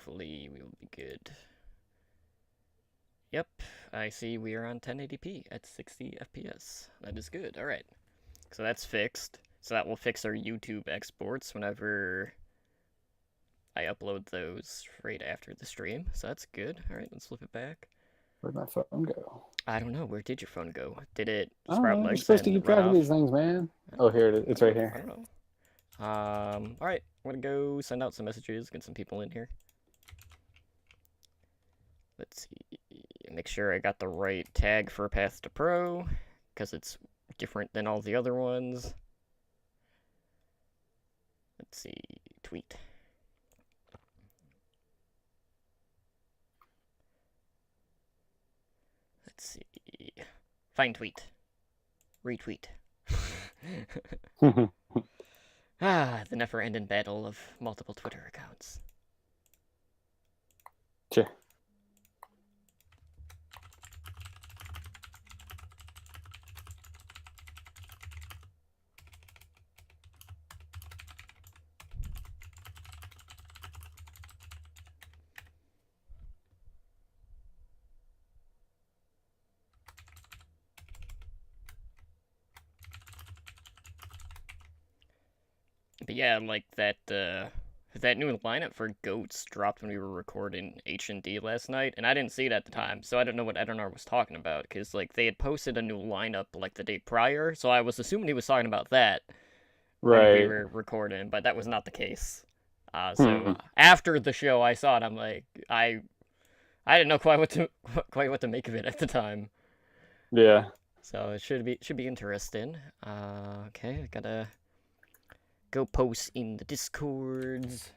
hopefully we will be good. Yep, I see we are on 1080p at 60 FPS. That is good. All right. So that's fixed. So that will fix our YouTube exports whenever I upload those right after the stream. So that's good. All right, let's flip it back. Where'd my phone go? I don't know. Where did your phone go? Did it I don't sprout know. You're legs supposed to and keep run track of off? these things, man. I Oh, don't here it know. is. I It's don't right know. I here. don't know. All right. I'm gonna go send out some messages, get some people in here. Let's see. Make sure I got the right tag for Path to Pro, because it's different than all the other ones. Let's see. Tweet. Let's see. Find tweet. Retweet. The never-ending battle of multiple Twitter accounts. Sure. But yeah, like that new lineup for goats dropped when we were recording H&D last night, and I didn't see it at the time, so I don't know what Edonar was talking about, because like they had posted a new lineup like the day prior, so I was assuming he was talking about that when we Right. were recording, but that was not the case. Hmm. After the show, I saw it. I'm like, I didn't know quite what to make of it at the time. Yeah. So it should be interesting. Okay, I gotta go post in the discords.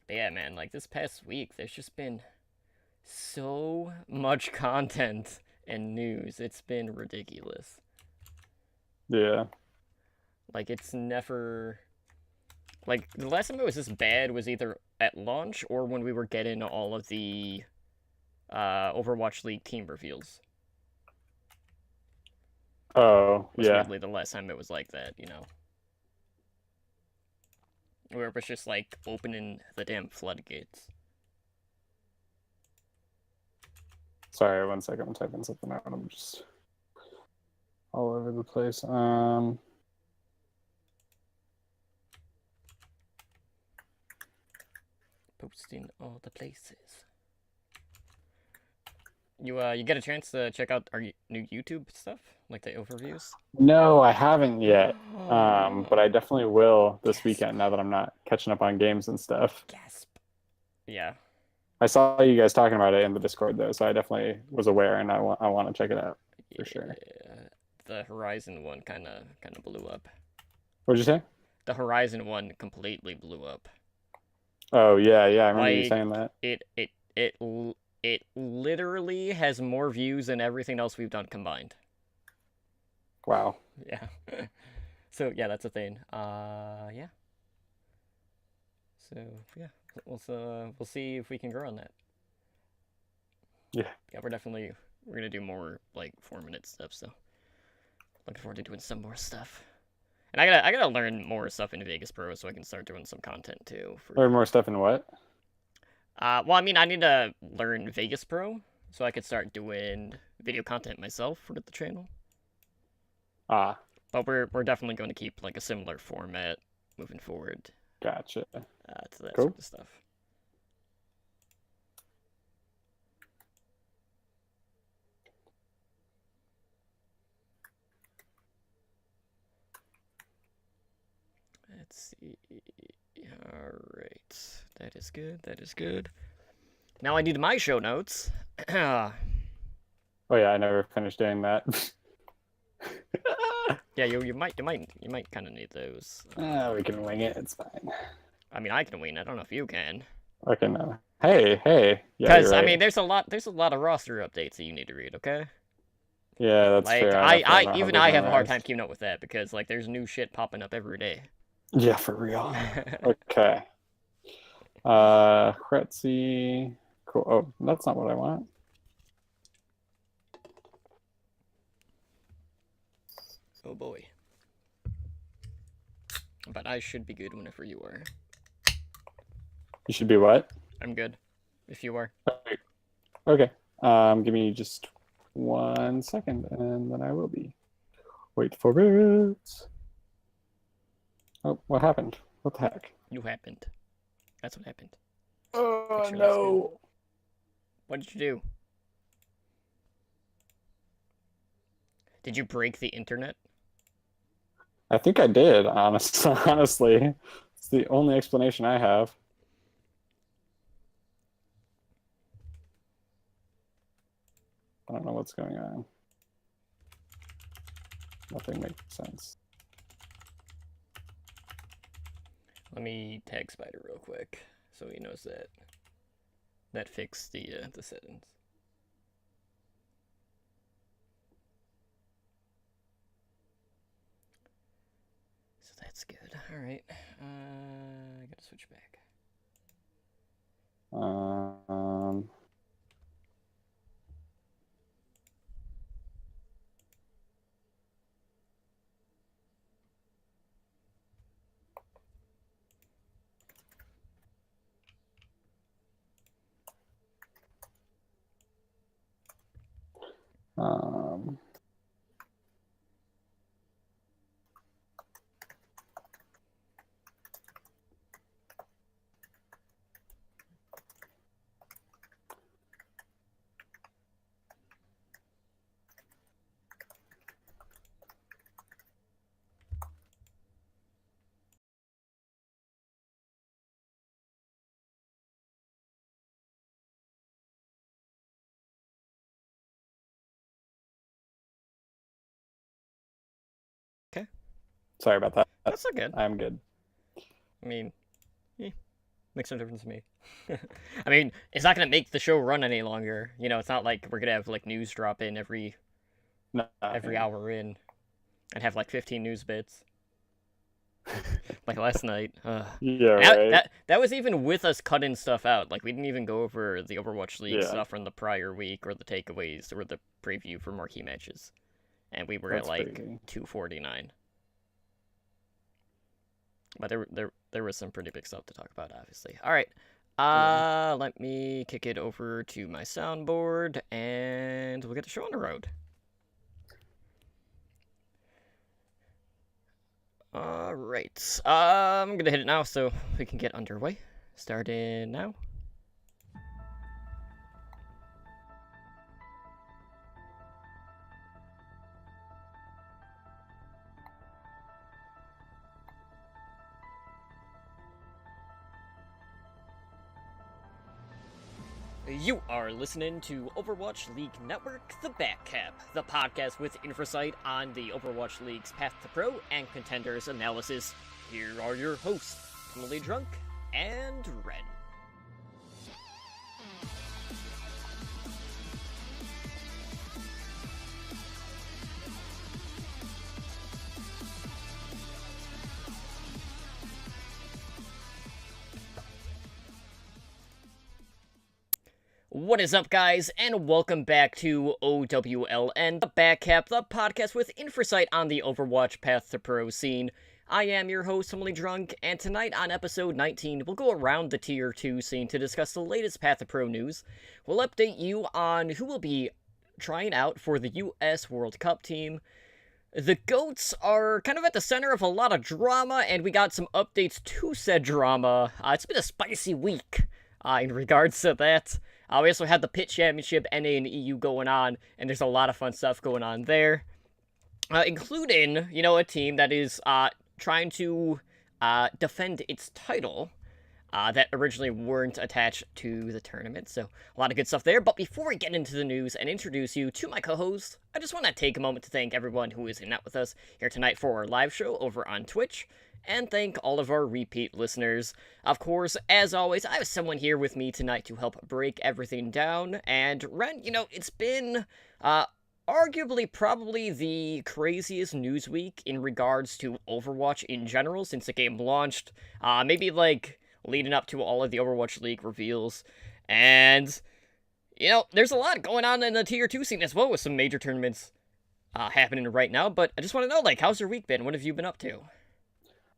But yeah, man, like this past week, there's just been so much content and news. It's been ridiculous. Yeah. Like it's never like the last time it was this bad was either at launch or when we were getting all of the Overwatch League team reveals. Oh, Was yeah. weirdly the last time it was like that, where it was just like opening the damn floodgates. Sorry, 1 second. I'm typing something out. I'm just all over the place. Posting all the places. You get a chance to check out our new YouTube stuff, like the overviews. No, I haven't yet. But I Oh, definitely will this gasp, weekend now that I'm not catching up on games and stuff. gasp. Yeah, I saw you guys talking about it in the Discord though, so I definitely was aware and I want to check it out for sure. yeah. The Horizon one kind of blew up. What'd you say? The Horizon one completely blew up. Oh yeah, yeah, I remember you Like saying that. it literally has more views than everything else we've done combined. Wow. Yeah. So yeah, that's a thing. Yeah. So yeah, we'll see if we can grow on that. Yeah. Yeah, we're gonna do more like 4 minute stuff. So looking forward to doing some more stuff. And I gotta learn more stuff in Vegas Pro so I can start doing some content too. Learn more stuff in what? Well, I mean, I need to learn Vegas Pro so I could start doing video content myself for the channel. Ah, But we're definitely going to keep like a similar format moving forward gotcha. to that Cool. sort of stuff. Let's see. All right, that is good. That is good. Now I need my show notes. Yeah, Oh yeah, I never finished doing that. you might kind of need those. We can wing it. It's fine. I mean, I can win. I don't know if you can. Okay, no. Hey, hey. Yeah, you're Because I right. mean, there's a lot of roster updates that you need to read. Okay. Yeah, that's Like fair. I'd I, have to I learn how even those I have a hard time memorized. keeping up with that because like there's new shit popping up every day. Yeah, for real. Okay. Kretzy. Cool. Oh, that's not what I want. Oh boy. But I should be good whenever you are. You should be what? I'm good. If you are. Okay. Give me just 1 second, and then I will be. Wait for it. Oh, what happened? What the heck? You happened. That's what happened. Oh Picture no! What did you do? Did you break the internet? I think I did. Honestly, it's the only explanation I have. I don't know what's going on. Nothing makes sense. Let me tag Spider real quick so he knows that. That fixed the settings. So that's good. All right. I gotta switch back. Um, um, Okay. Sorry about that. That's not good. I'm good. I mean, makes no difference to me. I mean, it's not gonna make the show run any longer. You know, it's not like we're gonna have like news drop in every No, hour in, and have like 15 news bits. Like last night. Yeah, right. That was even with us cutting stuff out. Like we didn't even go over the Overwatch League Yeah. stuff from the prior week or the takeaways or the preview for marquee matches, and we were That's at like crazy. 249. But there was some pretty big stuff to talk about, obviously. All right. Let me kick it over to my soundboard, and we'll get the show on the road. All right. I'm gonna hit it now so we can get underway. Starting now. You are listening to Overwatch League Network, The Backcap, the podcast with insight on the Overwatch League's path to pro and contenders analysis. Here are your hosts, Emily Drunk and Ren. What is up, guys, and welcome back to OWLN, The Backcap, the podcast with insight on the Overwatch path to pro scene. I am your host, Emily Drunk, and tonight on episode 19, we'll go around the Tier 2 scene to discuss the latest path to pro news. We'll update you on who will be trying out for the US World Cup team. The GOATs are kind of at the center of a lot of drama, and we got some updates to said drama. It's been a spicy week in regards to that. We also had the Pit Championship, NA and EU going on, and there's a lot of fun stuff going on there. Including, a team that is trying to defend its title that originally weren't attached to the tournament. So a lot of good stuff there. But before we get into the news and introduce you to my co-host, I just want to take a moment to thank everyone who is in out with us here tonight for our live show over on Twitch, and thank all of our repeat listeners. Of course, as always, I have someone here with me tonight to help break everything down. And Ren, it's been arguably probably the craziest news week in regards to Overwatch in general since the game launched. Maybe like leading up to all of the Overwatch League reveals. And, there's a lot going on in the Tier 2 scene as well with some major tournaments happening right now. But I just want to know, how's your week been? What have you been up to?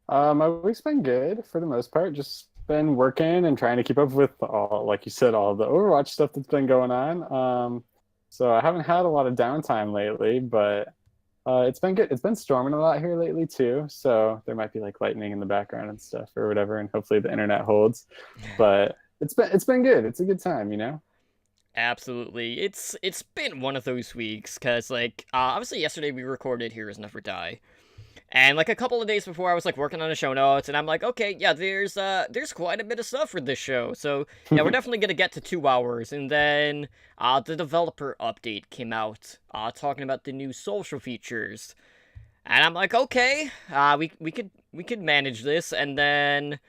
My week's been good for the most part. Just been working and trying to keep up with all, like you said, all the Overwatch stuff that's been going on. So I haven't had a lot of downtime lately, but it's been good. It's been storming a lot here lately too, so there might be like lightning in the background and stuff or whatever, and hopefully the internet holds. But it's been good. It's a good time, you know. Absolutely. It's been one of those weeks cuz like obviously yesterday we recorded Heroes Never Die. And like a couple of days before I was like working on the show notes and I'm like, okay, yeah, there's quite a bit of stuff for this show. So, yeah, we're definitely going to get to 2 hours and then the developer update came out talking about the new social features. And I'm like, okay, we could manage this and then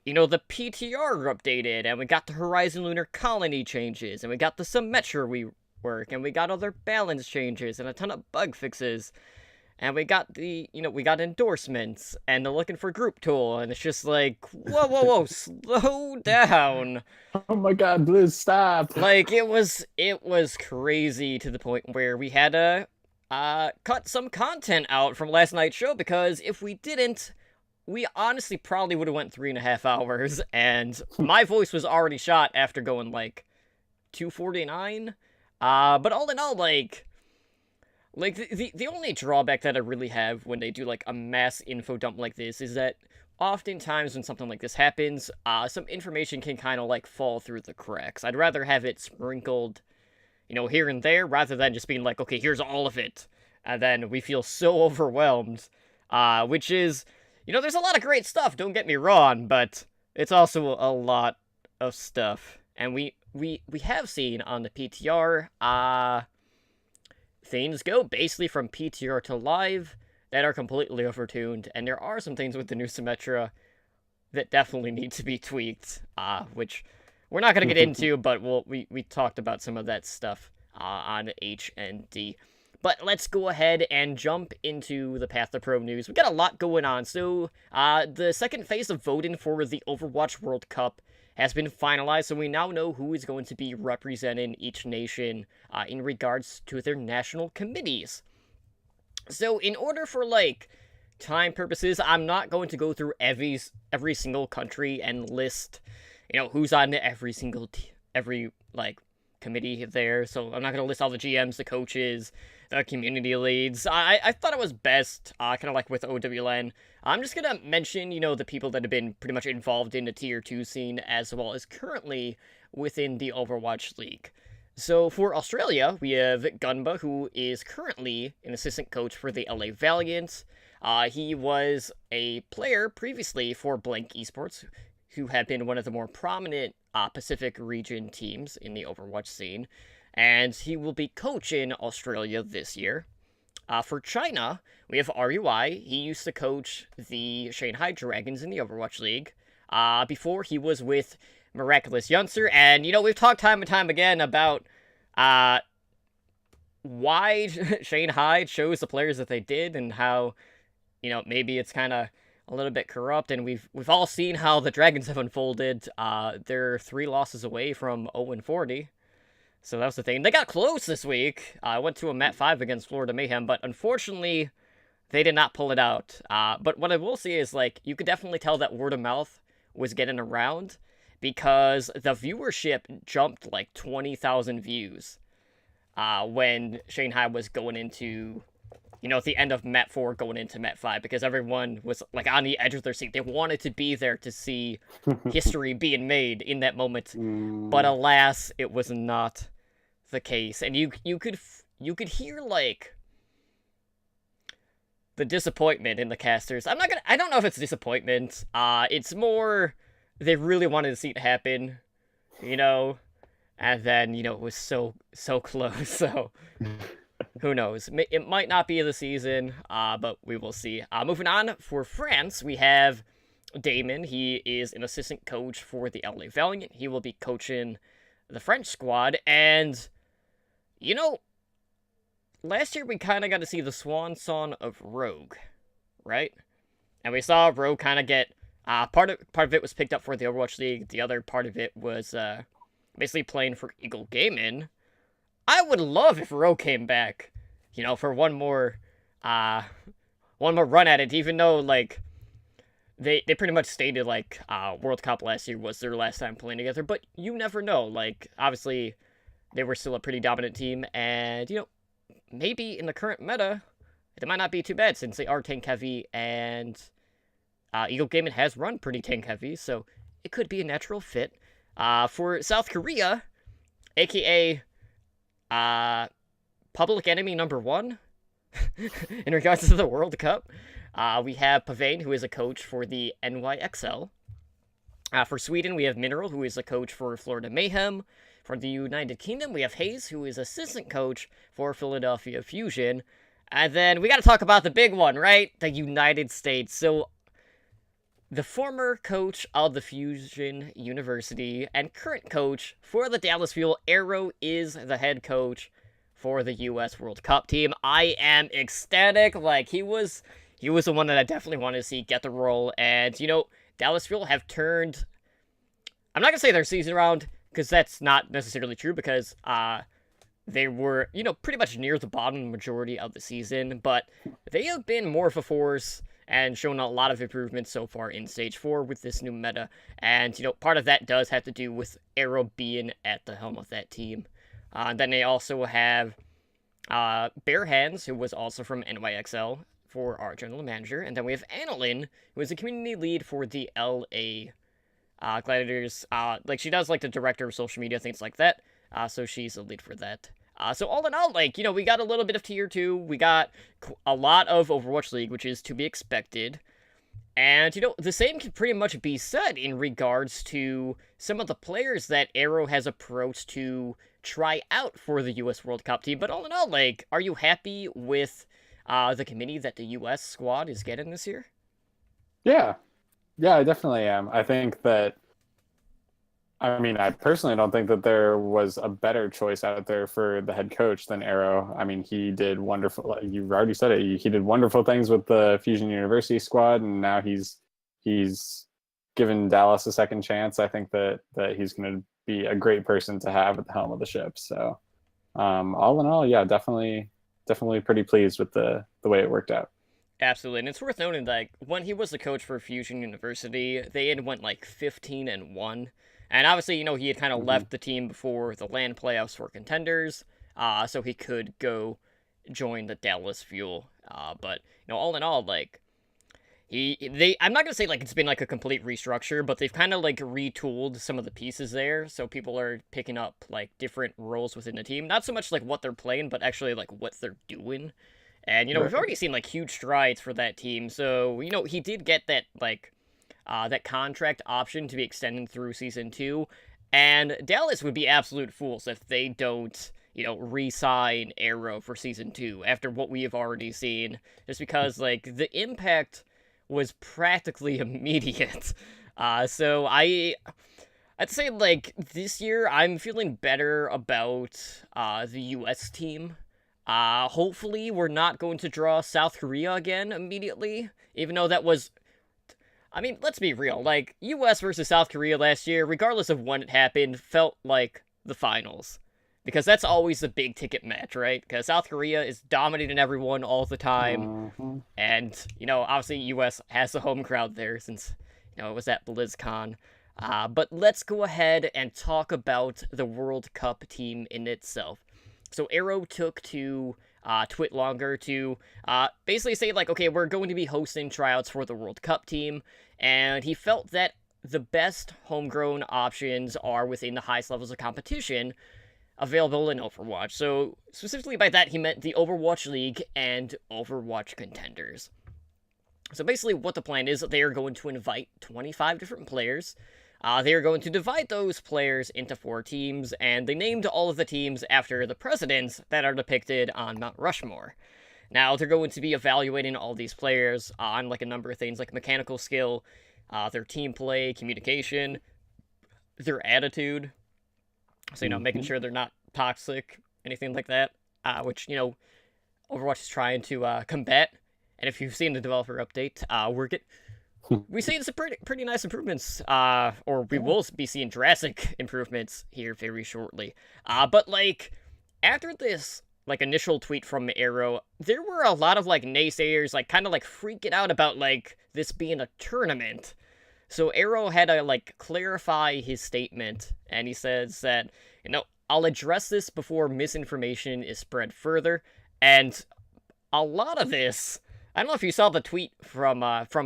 the PTR updated, and we got the Horizon Lunar Colony changes, and we got the Symmetra rework, and we got other balance changes, and a ton of bug fixes, and we got we got endorsements, and the looking for group tool, and it's just like, whoa, whoa, whoa, slow down. Oh my God, Blizz, stop! Like, it was crazy to the point where we had to, cut some content out from last night's show, because if we didn't, we honestly probably would have went 3.5 hours, and my voice was already shot after going like 249. But all in all, like the only drawback that I really have when they do like a mass info dump like this is that oftentimes when something like this happens, some information can kind of like fall through the cracks. I'd rather have it sprinkled, here and there, rather than just being like, okay, here's all of it, and then we feel so overwhelmed, which is. There's a lot of great stuff, don't get me wrong, but it's also a lot of stuff. And we have seen on the PTR, things go basically from PTR to live that are completely overtuned, and there are some things with the new Symmetra that definitely need to be tweaked, which we're not going to get into, but we talked about some of that stuff on HND. But let's go ahead and jump into the Path to Pro news. We've got a lot going on. So, the second phase of voting for the Overwatch World Cup has been finalized, so we now know who is going to be representing each nation in regards to their national committees. So, in order for, time purposes, I'm not going to go through every single country and list, who's on every committee there. So, I'm not going to list all the GMs, the coaches, the community leads. I thought it was best, kind of like with OWLN. I'm just gonna mention, the people that have been pretty much involved in the Tier 2 scene, as well as currently within the Overwatch League. So for Australia, we have Gunba, who is currently an assistant coach for the LA Valiant. He was a player previously for Blank Esports, who had been one of the more prominent Pacific region teams in the Overwatch scene. And he will be coaching Australia this year. For China, we have RUI. He used to coach the Shanghai Dragons in the Overwatch League. Before, he was with Miraculous Youngster. And, we've talked time and time again about why Shanghai chose the players that they did and how, maybe it's kind of a little bit corrupt. And we've all seen how the Dragons have unfolded. They're 3 losses away from 0-40. So that was the thing. They got close this week. I went to a Mat 5 against Florida Mayhem, but unfortunately, they did not pull it out. But what I will say is, you could definitely tell that word of mouth was getting around because the viewership jumped 20,000 views when Shanghai was going into, at the end of Mat 4 going into Mat 5, because everyone was, on the edge of their seat. They wanted to be there to see history being made in that moment. But alas, it was not the case, and you could hear the disappointment in the casters. I don't know if it's disappointment. It's more they really wanted to see it happen, and then it was so close. So who knows? It might not be the season, but we will see. Moving on, for France, we have Damon. He is an assistant coach for the LA Valiant. He will be coaching the French squad, and last year we kind of got to see the swan song of Rogue, right? And we saw Rogue kind of get part of it was picked up for the Overwatch League. The other part of it was basically playing for Eagle Gaming. I would love if Rogue came back, for one more run at it. Even though they pretty much stated like World Cup last year was their last time playing together, but you never know. Like obviously they were still a pretty dominant team, and maybe in the current meta, it might not be too bad since they are tank heavy, and Eagle Gaming has run pretty tank heavy, so it could be a natural fit. For South Korea, aka public enemy number one in regards to the World Cup, we have Pavane, who is a coach for the NYXL. For Sweden, we have Mineral, who is a coach for Florida Mayhem. For the United Kingdom, we have Hayes, who is assistant coach for Philadelphia Fusion. And then we got to talk about the big one, right? The United States. So, the former coach of the Fusion University and current coach for the Dallas Fuel, Aero, is the head coach for the U.S. World Cup team. I am ecstatic. Like, he was the one that I definitely wanted to see get the role. And, Dallas Fuel have turned... I'm not going to say their season around, because that's not necessarily true, because they were, pretty much near the bottom majority of the season, but they have been more of a force and shown a lot of improvements so far in Stage 4 with this new meta, and, part of that does have to do with Aero being at the helm of that team. Then they also have Bare Hands, who was also from NYXL, for our general manager, and then we have Annalyn, who is a community lead for the LA Gladiators. She does, the director of social media, things like that, so she's the lead for that. So all in all, we got a little bit of Tier 2, we got a lot of Overwatch League, which is to be expected, and, the same can pretty much be said in regards to some of the players that Aero has approached to try out for the U.S. World Cup team, but all in all, are you happy with the committee that the U.S. squad is getting this year? Yeah, I definitely am. I think that, I personally don't think that there was a better choice out there for the head coach than Aero. He did wonderful, like you already said it, he did wonderful things with the Fusion University squad, and now he's given Dallas a second chance. I think that he's going to be a great person to have at the helm of the ship. So, all in all, yeah, definitely pretty pleased with the way it worked out. Absolutely, and it's worth noting that when he was the coach for Fusion University, they had went 15-1, and obviously, he had kind of left the team before the LAN playoffs for contenders, so he could go join the Dallas Fuel. But all in all, I'm not gonna say it's been a complete restructure, but they've kind of retooled some of the pieces there, so people are picking up different roles within the team. Not so much what they're playing, but actually what they're doing. And, we've already seen, huge strides for that team. So, he did get that, that contract option to be extended through Season 2. And Dallas would be absolute fools if they don't, re-sign Aero for Season 2 after what we have already seen. Just because, the impact was practically immediate. So I'd say, this year, I'm feeling better about the U.S. team. Hopefully we're not going to draw South Korea again immediately, even though that was... let's be real, US versus South Korea last year, regardless of when it happened, felt like the finals. Because that's always the big ticket match, right? Because South Korea is dominating everyone all the time, and, obviously US has the home crowd there since, it was at BlizzCon. But let's go ahead and talk about the World Cup team in itself. So Aero took to TwitLonger to basically say, okay, we're going to be hosting tryouts for the World Cup team, and he felt that the best homegrown options are within the highest levels of competition available in Overwatch. So specifically by that, he meant the Overwatch League and Overwatch Contenders. So basically what the plan is, they are going to invite 25 different players. They are going to divide those players into 4 teams, and they named all of the teams after the presidents that are depicted on Mount Rushmore. Now, they're going to be evaluating all these players on, a number of things, like mechanical skill, their team play, communication, their attitude. So, making sure they're not toxic, anything like that, which, Overwatch is trying to combat. And if you've seen the developer update, we see some pretty nice improvements, or we will be seeing drastic improvements here very shortly. But, after this like initial tweet from Arrow, there were a lot of like naysayers, like kind of like freaking out about like this being a tournament. So Arrow had to like clarify his statement, and he says that, I'll address this before misinformation is spread further. And a lot of this, I don't know if you saw the tweet from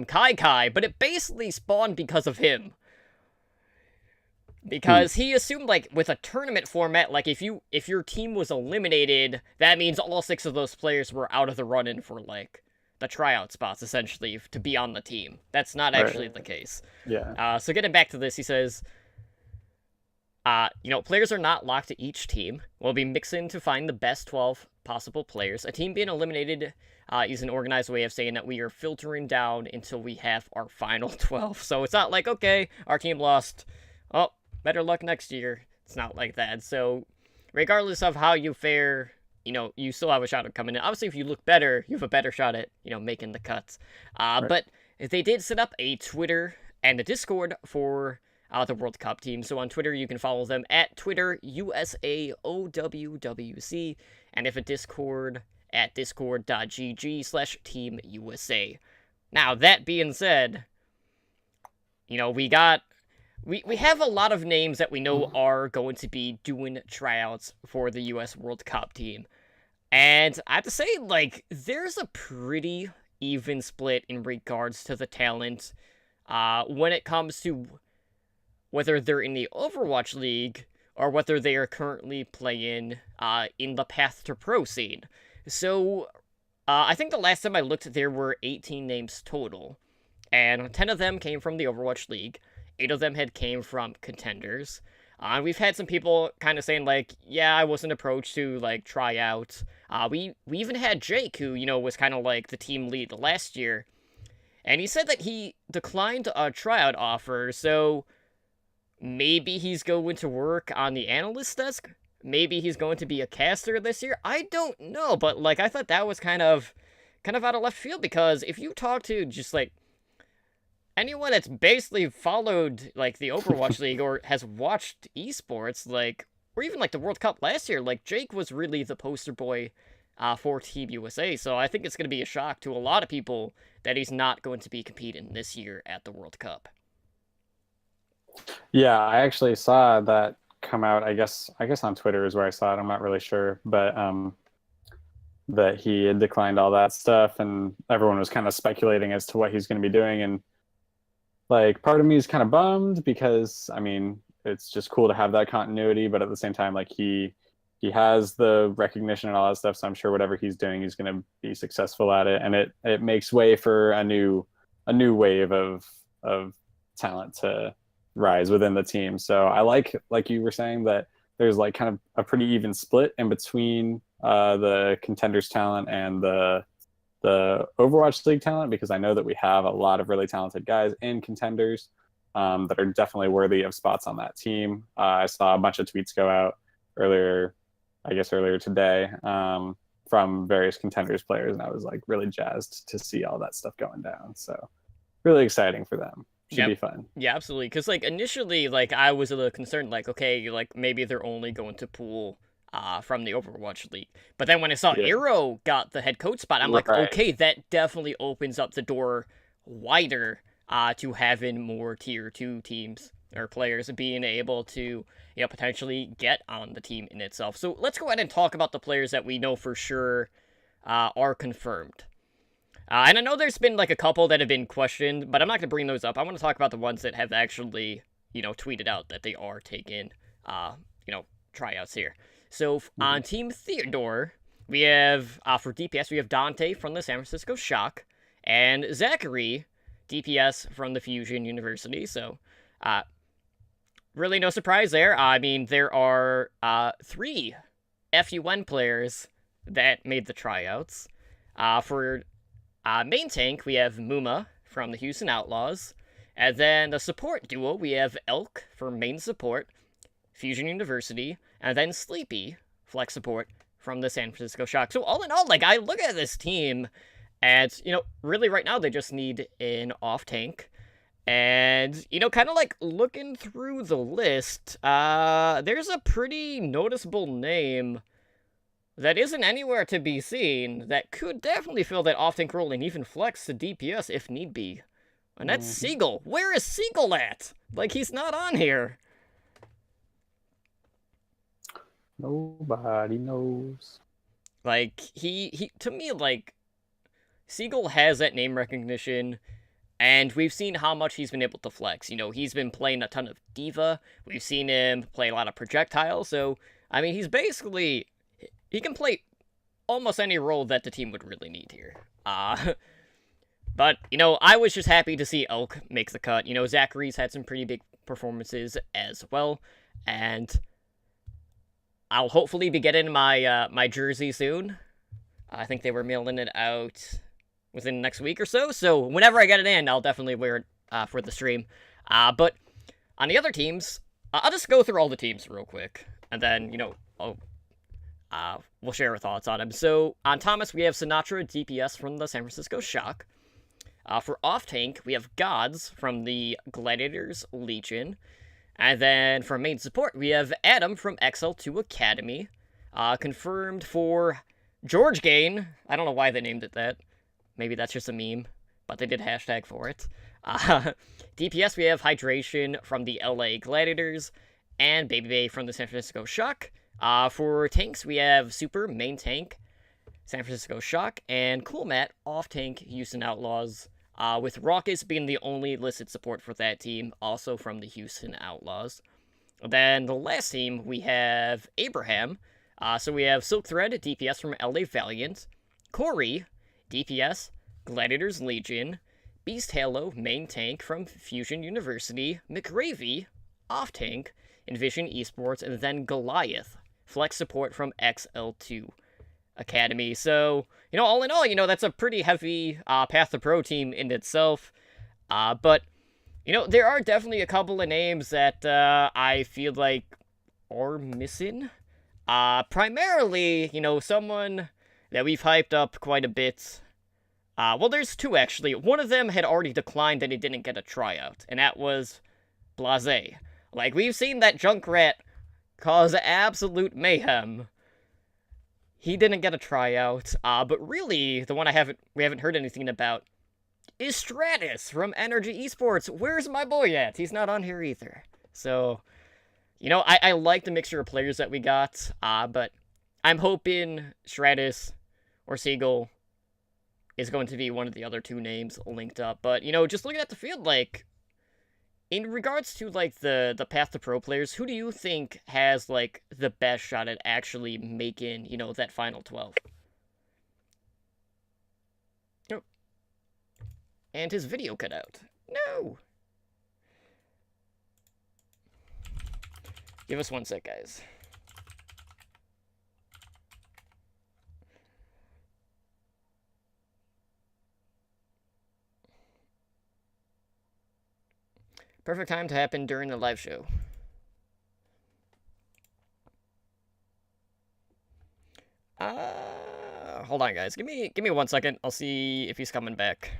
Kai Kai, but it basically spawned because of him. Because he assumed, like, with a tournament format, like, if your team was eliminated, that means all 6 of those players were out of the run-in for, like, the tryout spots, essentially, to be on the team. That's not actually the case. Yeah. So getting back to this, he says, players are not locked to each team. We'll be mixing to find the best 12 possible players. A team being eliminated is an organized way of saying that we are filtering down until we have our final 12. So it's not like, okay, our team lost. Oh, better luck next year. It's not like that. So regardless of how you fare, you still have a shot at coming in. Obviously, if you look better, you have a better shot at, making the cuts. Right. But they did set up a Twitter and a Discord for the World Cup team. So on Twitter, you can follow them at Twitter USAOWWC, and if a Discord at discord.gg/Team USA. Now, that being said, we have a lot of names that we know are going to be doing tryouts for the US World Cup team. And I have to say, like, there's a pretty even split in regards to the talent when it comes to whether they're in the Overwatch League or whether they are currently playing in the Path to Pro scene. So, I think the last time I looked, there were 18 names total, and 10 of them came from the Overwatch League. 8 of them came from contenders. We've had some people kind of saying, like, yeah, I wasn't approached to, like, try out. We even had Jake, who, was kind of like the team lead last year, and he said that he declined a tryout offer, so maybe he's going to work on the analyst desk? Maybe he's going to be a caster this year? I don't know, but, like, I thought that was kind of out of left field, because if you talk to just, like, anyone that's basically followed, like, the Overwatch League or has watched esports, like, or even, like, the World Cup last year, like, Jake was really the poster boy for Team USA, so I think it's going to be a shock to a lot of people that he's not going to be competing this year at the World Cup. Yeah, I actually saw that come out. I guess on Twitter is where I saw it. I'm not really sure, but that he had declined all that stuff, and everyone was kind of speculating as to what he's going to be doing. And like, part of me is kind of bummed because, I mean, it's just cool to have that continuity, but at the same time, like, he has the recognition and all that stuff, so I'm sure whatever he's doing, he's going to be successful at it, and it makes way for a new wave of talent to rise within the team. So I like you were saying, that there's like kind of a pretty even split in between the contenders talent and the Overwatch League talent, because I know that we have a lot of really talented guys in contenders that are definitely worthy of spots on that team. I saw a bunch of tweets go out earlier today from various contenders players, and I was like really jazzed to see all that stuff going down. So really exciting for them. Should be fun. Yeah, absolutely. Because, like, initially, like, I was a little concerned, like, okay, like, maybe they're only going to pull from the Overwatch League. But then when I saw Arrow got the head coach spot, I'm like, okay, that definitely opens up the door wider to having more Tier 2 teams or players being able to, potentially get on the team in itself. So let's go ahead and talk about the players that we know for sure are confirmed. And I know there's been, like, a couple that have been questioned, but I'm not going to bring those up. I want to talk about the ones that have actually, tweeted out that they are taking, tryouts here. So, on Team Theodore, we have, for DPS, we have Dante from the San Francisco Shock, and Zachary, DPS from the Fusion University. So, really no surprise there. I mean, there are 3 FUN players that made the tryouts. For main tank, we have Muma from the Houston Outlaws. And then the support duo, we have Elk for main support, Fusion University, and then Sleepy, flex support, from the San Francisco Shock. So all in all, like, I look at this team, and, really right now they just need an off-tank. And, kind of like looking through the list, there's a pretty noticeable name that isn't anywhere to be seen that could definitely fill that off-tank role and even flex to DPS if need be. And that's Mhm. Seagull. Where is Seagull at? Like, he's not on here. Nobody knows. Like, he to me, like, Seagull has that name recognition, and we've seen how much he's been able to flex. You know, he's been playing a ton of D.Va. We've seen him play a lot of projectile. So, I mean, he's basically he can play almost any role that the team would really need here. But you know, I was just happy to see Elk make the cut. You know, Zachary's had some pretty big performances as well, and I'll hopefully be getting my jersey soon. I think they were mailing it out within the next week or so. So whenever I get it in, I'll definitely wear it for the stream. But on the other teams, I'll just go through all the teams real quick, and then we'll share our thoughts on them. So on Thomas, we have Sinatra DPS from the San Francisco Shock. For off tank, we have Gods from the Gladiators Legion. And then for main support, we have Adam from XL2 Academy. Confirmed for George Gain. I don't know why they named it that. Maybe that's just a meme, but they did hashtag for it. DPS, we have Hydration from the LA Gladiators, and Baby Bay from the San Francisco Shock. For tanks, we have Super, main tank, San Francisco Shock, and Cool Matt, off tank, Houston Outlaws. With Raucous being the only listed support for that team, also from the Houston Outlaws. Then the last team, we have Abraham. So we have Silk Thread, DPS from LA Valiant. Corey, DPS, Gladiators Legion. Beast Halo, main tank from Fusion University. McRavy, off tank, Envision Esports. And then Goliath, flex support from XL2 Academy. So, you know, all in all, you know, that's a pretty heavy Path to Pro team in itself. But, you know, there are definitely a couple of names that I feel like are missing. Primarily, you know, someone that we've hyped up quite a bit. Well, there's two actually. One of them had already declined and he didn't get a tryout, and that was Blase. Like, we've seen that Junkrat cause absolute mayhem. He didn't get a tryout, but really, the one we haven't heard anything about is Stratus from Energy Esports. Where's my boy at? He's not on here either. So, you know, I like the mixture of players that we got, but I'm hoping Stratus or Seagull is going to be one of the other two names linked up. But, you know, just looking at the field, like, in regards to, like, the Path to Pro players, who do you think has, like, the best shot at actually making, you know, that final 12? Oh. And his video cut out. No! Give us 1 sec, guys. Perfect time to happen during the live show. Hold on, guys. Give me 1 second. I'll see if he's coming back.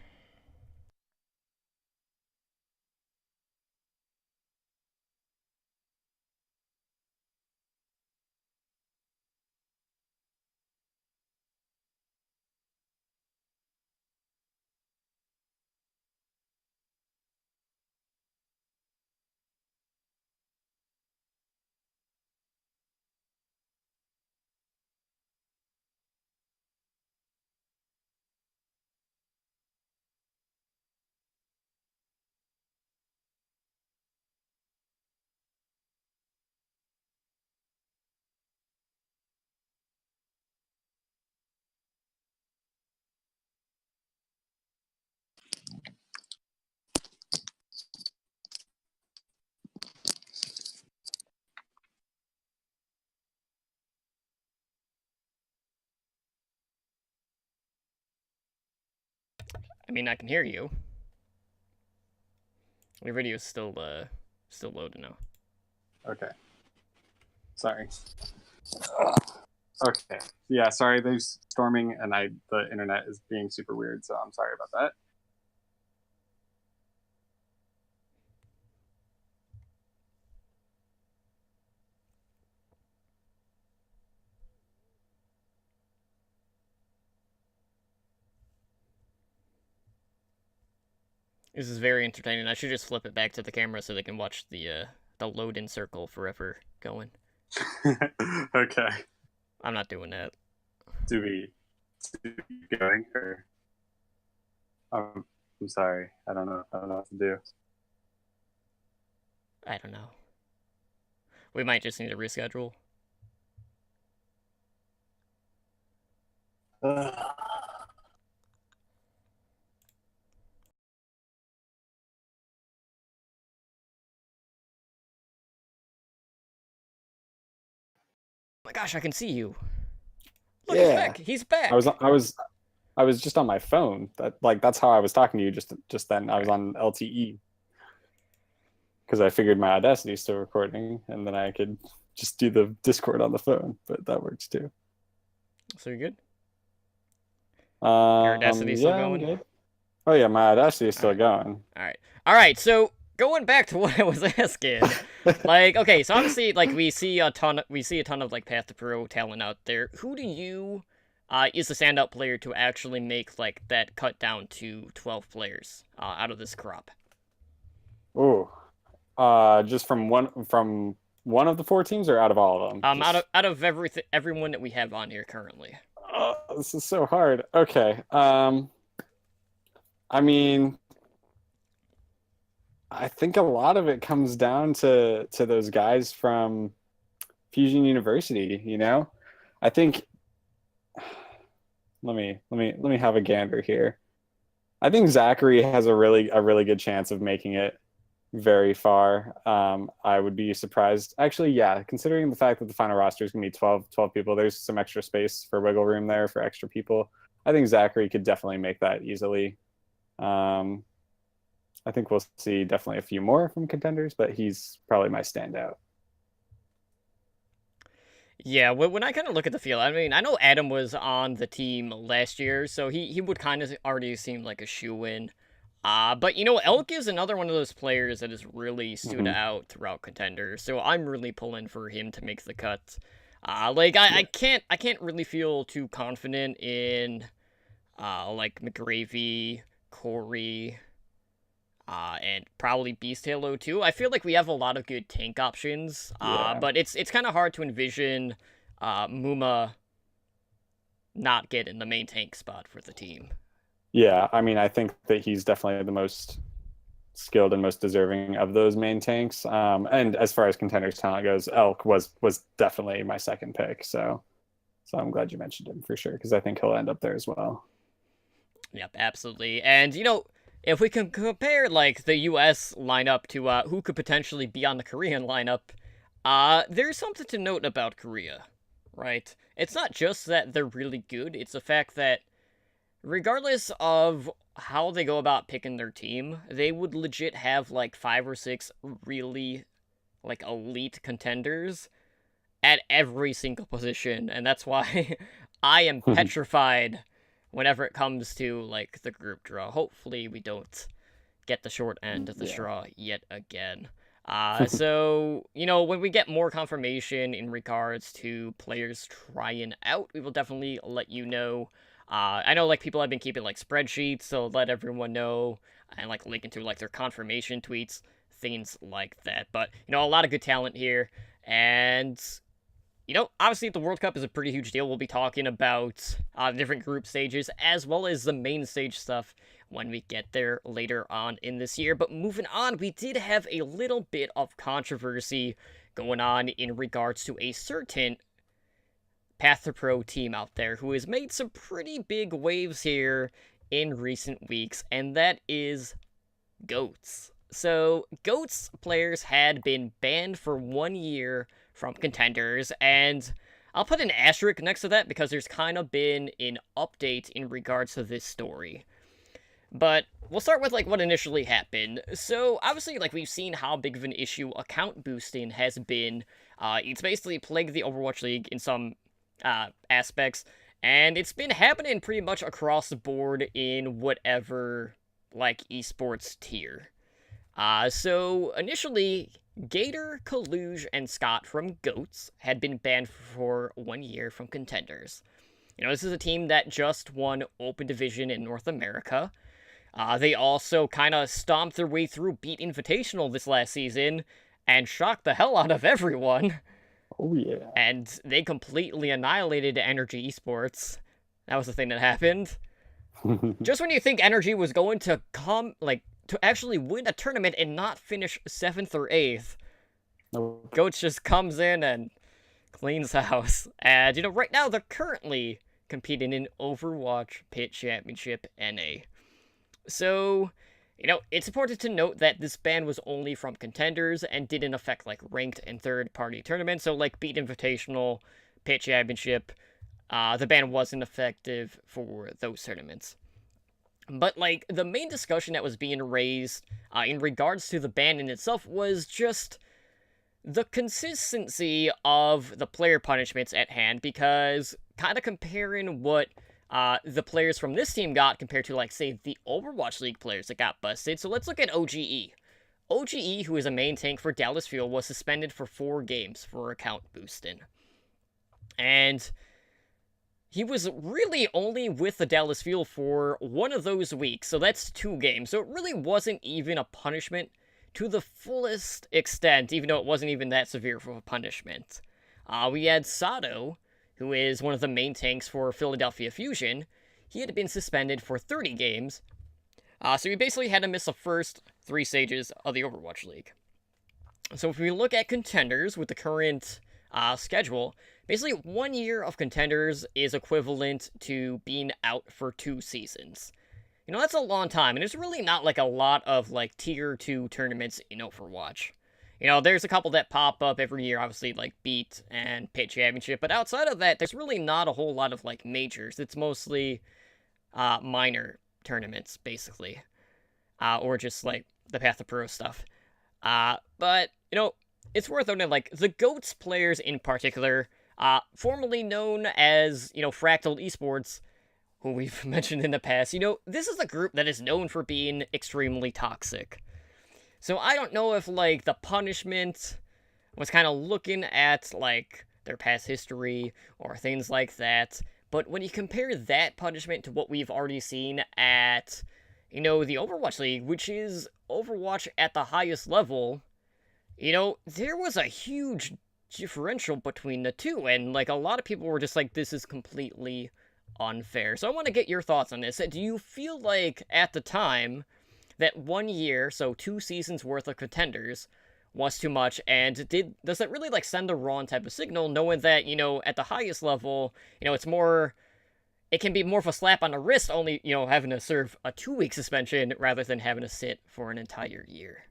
I mean, I can hear you. Your video is still loading now. Okay. Sorry. Okay. Yeah, sorry. There's storming, and the internet is being super weird, so I'm sorry about that. This is very entertaining. I should just flip it back to the camera so they can watch the load in circle forever going. Okay. I'm not doing that. Do we keep going or? I'm sorry. I don't know. I don't know what to do. I don't know. We might just need to reschedule. Oh my gosh, I can see you. Look, he's Yeah. back. He's back. I was just on my phone. That's how I was talking to you just then. I was on LTE because I figured my Audacity is still recording, and then I could just do the Discord on the phone. But that works too. So you good? Your Audacity still Yeah, I'm going? good. Oh yeah, my Audacity is still going. All right. So going back to what I was asking, like, okay, so obviously, like, we see a ton of like Path to Pro talent out there. Who do you is the standout player to actually make like that cut down to 12 players out of this crop? Ooh, just from one of the four teams or out of all of them? Out of everyone that we have on here currently. Oh, this is so hard. Okay. I mean, I think a lot of it comes down to those guys from Fusion University, you know? I think let me have a gander here. I think Zachary has a really good chance of making it very far. I would be surprised. Actually, yeah, considering the fact that the final roster is going to be 12 people, there's some extra space for wiggle room there for extra people. I think Zachary could definitely make that easily. I think we'll see definitely a few more from contenders, but he's probably my standout. Yeah, when I kind of look at the field, I mean, I know Adam was on the team last year, so he would kind of already seem like a shoe-in. But you know, Elk is another one of those players that has really stood out throughout contenders, so I'm really pulling for him to make the cut. I can't really feel too confident in like McGravy, Corey, and probably Beast Halo too. I feel like we have a lot of good tank options, but it's kind of hard to envision Muma not getting the main tank spot for the team. Yeah, I mean, I think that he's definitely the most skilled and most deserving of those main tanks. And as far as contenders talent goes, Elk was definitely my second pick. So I'm glad you mentioned him for sure because I think he'll end up there as well. Yep, absolutely. And you know, if we can compare like the U.S. lineup to who could potentially be on the Korean lineup, there's something to note about Korea, right? It's not just that they're really good; it's the fact that regardless of how they go about picking their team, they would legit have like 5 or 6 really like elite contenders at every single position, and that's why I am petrified whenever it comes to like the group draw. Hopefully we don't get the short end of the straw yet again. So, you know, when we get more confirmation in regards to players trying out, we will definitely let you know. I know like people have been keeping like spreadsheets, so let everyone know and like linking to like their confirmation tweets, things like that. But you know, a lot of good talent here, and you know, obviously the World Cup is a pretty huge deal. We'll be talking about different group stages as well as the main stage stuff when we get there later on in this year. But moving on, we did have a little bit of controversy going on in regards to a certain Path to Pro team out there who has made some pretty big waves here in recent weeks, and that is GOATS. So, GOATS players had been banned for 1 year from contenders, and I'll put an asterisk next to that because there's kind of been an update in regards to this story. But we'll start with like what initially happened. So obviously, like we've seen how big of an issue account boosting has been. It's basically plagued the Overwatch League in some aspects, and it's been happening pretty much across the board in whatever like esports tier. So initially, Gator, Kaluge, and Scott from GOATS had been banned for 1 year from contenders. You know, this is a team that just won Open Division in North America. They also kind of stomped their way through Beat Invitational this last season and shocked the hell out of everyone. Oh yeah. And they completely annihilated Energy Esports. That was the thing that happened. Just when you think Energy was going to come, like, to actually win a tournament and not finish 7th or 8th, Nope. Goats just comes in and cleans house. And, right now they're currently competing in Overwatch Pit Championship NA. So, it's important to note that this ban was only from contenders and didn't affect, like, ranked and third-party tournaments. So, like, Beat Invitational, Pit Championship, the ban wasn't effective for those tournaments. But, like, the main discussion that was being raised in regards to the ban in itself was just the consistency of the player punishments at hand, because kind of comparing what the players from this team got compared to, like, say, the Overwatch League players that got busted. So let's look at OGE. OGE, who is a main tank for Dallas Fuel, was suspended for 4 games for account boosting. And he was really only with the Dallas Fuel for one of those weeks, so that's 2 games. So it really wasn't even a punishment to the fullest extent, even though it wasn't even that severe of a punishment. We had Sato, who is one of the main tanks for Philadelphia Fusion. He had been suspended for 30 games, so he basically had to miss the first 3 stages of the Overwatch League. So if we look at contenders with the current schedule, basically 1 year of contenders is equivalent to being out for 2 seasons. That's a long time, and there's really not, like, a lot of, like, tier 2 tournaments in Overwatch. There's a couple that pop up every year, obviously, like Beat and Pit Championship, but outside of that, there's really not a whole lot of, like, majors. It's mostly minor tournaments, basically, or just, like, the Path to Pro stuff. But, it's worth noting, like, the GOATS players in particular, formerly known as, Fractal Esports, who we've mentioned in the past, this is a group that is known for being extremely toxic. So I don't know if, like, the punishment was kind of looking at, like, their past history or things like that, but when you compare that punishment to what we've already seen at, the Overwatch League, which is Overwatch at the highest level, there was a huge differential between the two, and, like, a lot of people were just like, this is completely unfair. So I want to get your thoughts on this. Do you feel like, at the time, that 1 year, so 2 seasons worth of contenders, was too much, and does that really, like, send the wrong type of signal, knowing that, at the highest level, it can be more of a slap on the wrist, only, having to serve a 2-week suspension rather than having to sit for an entire year?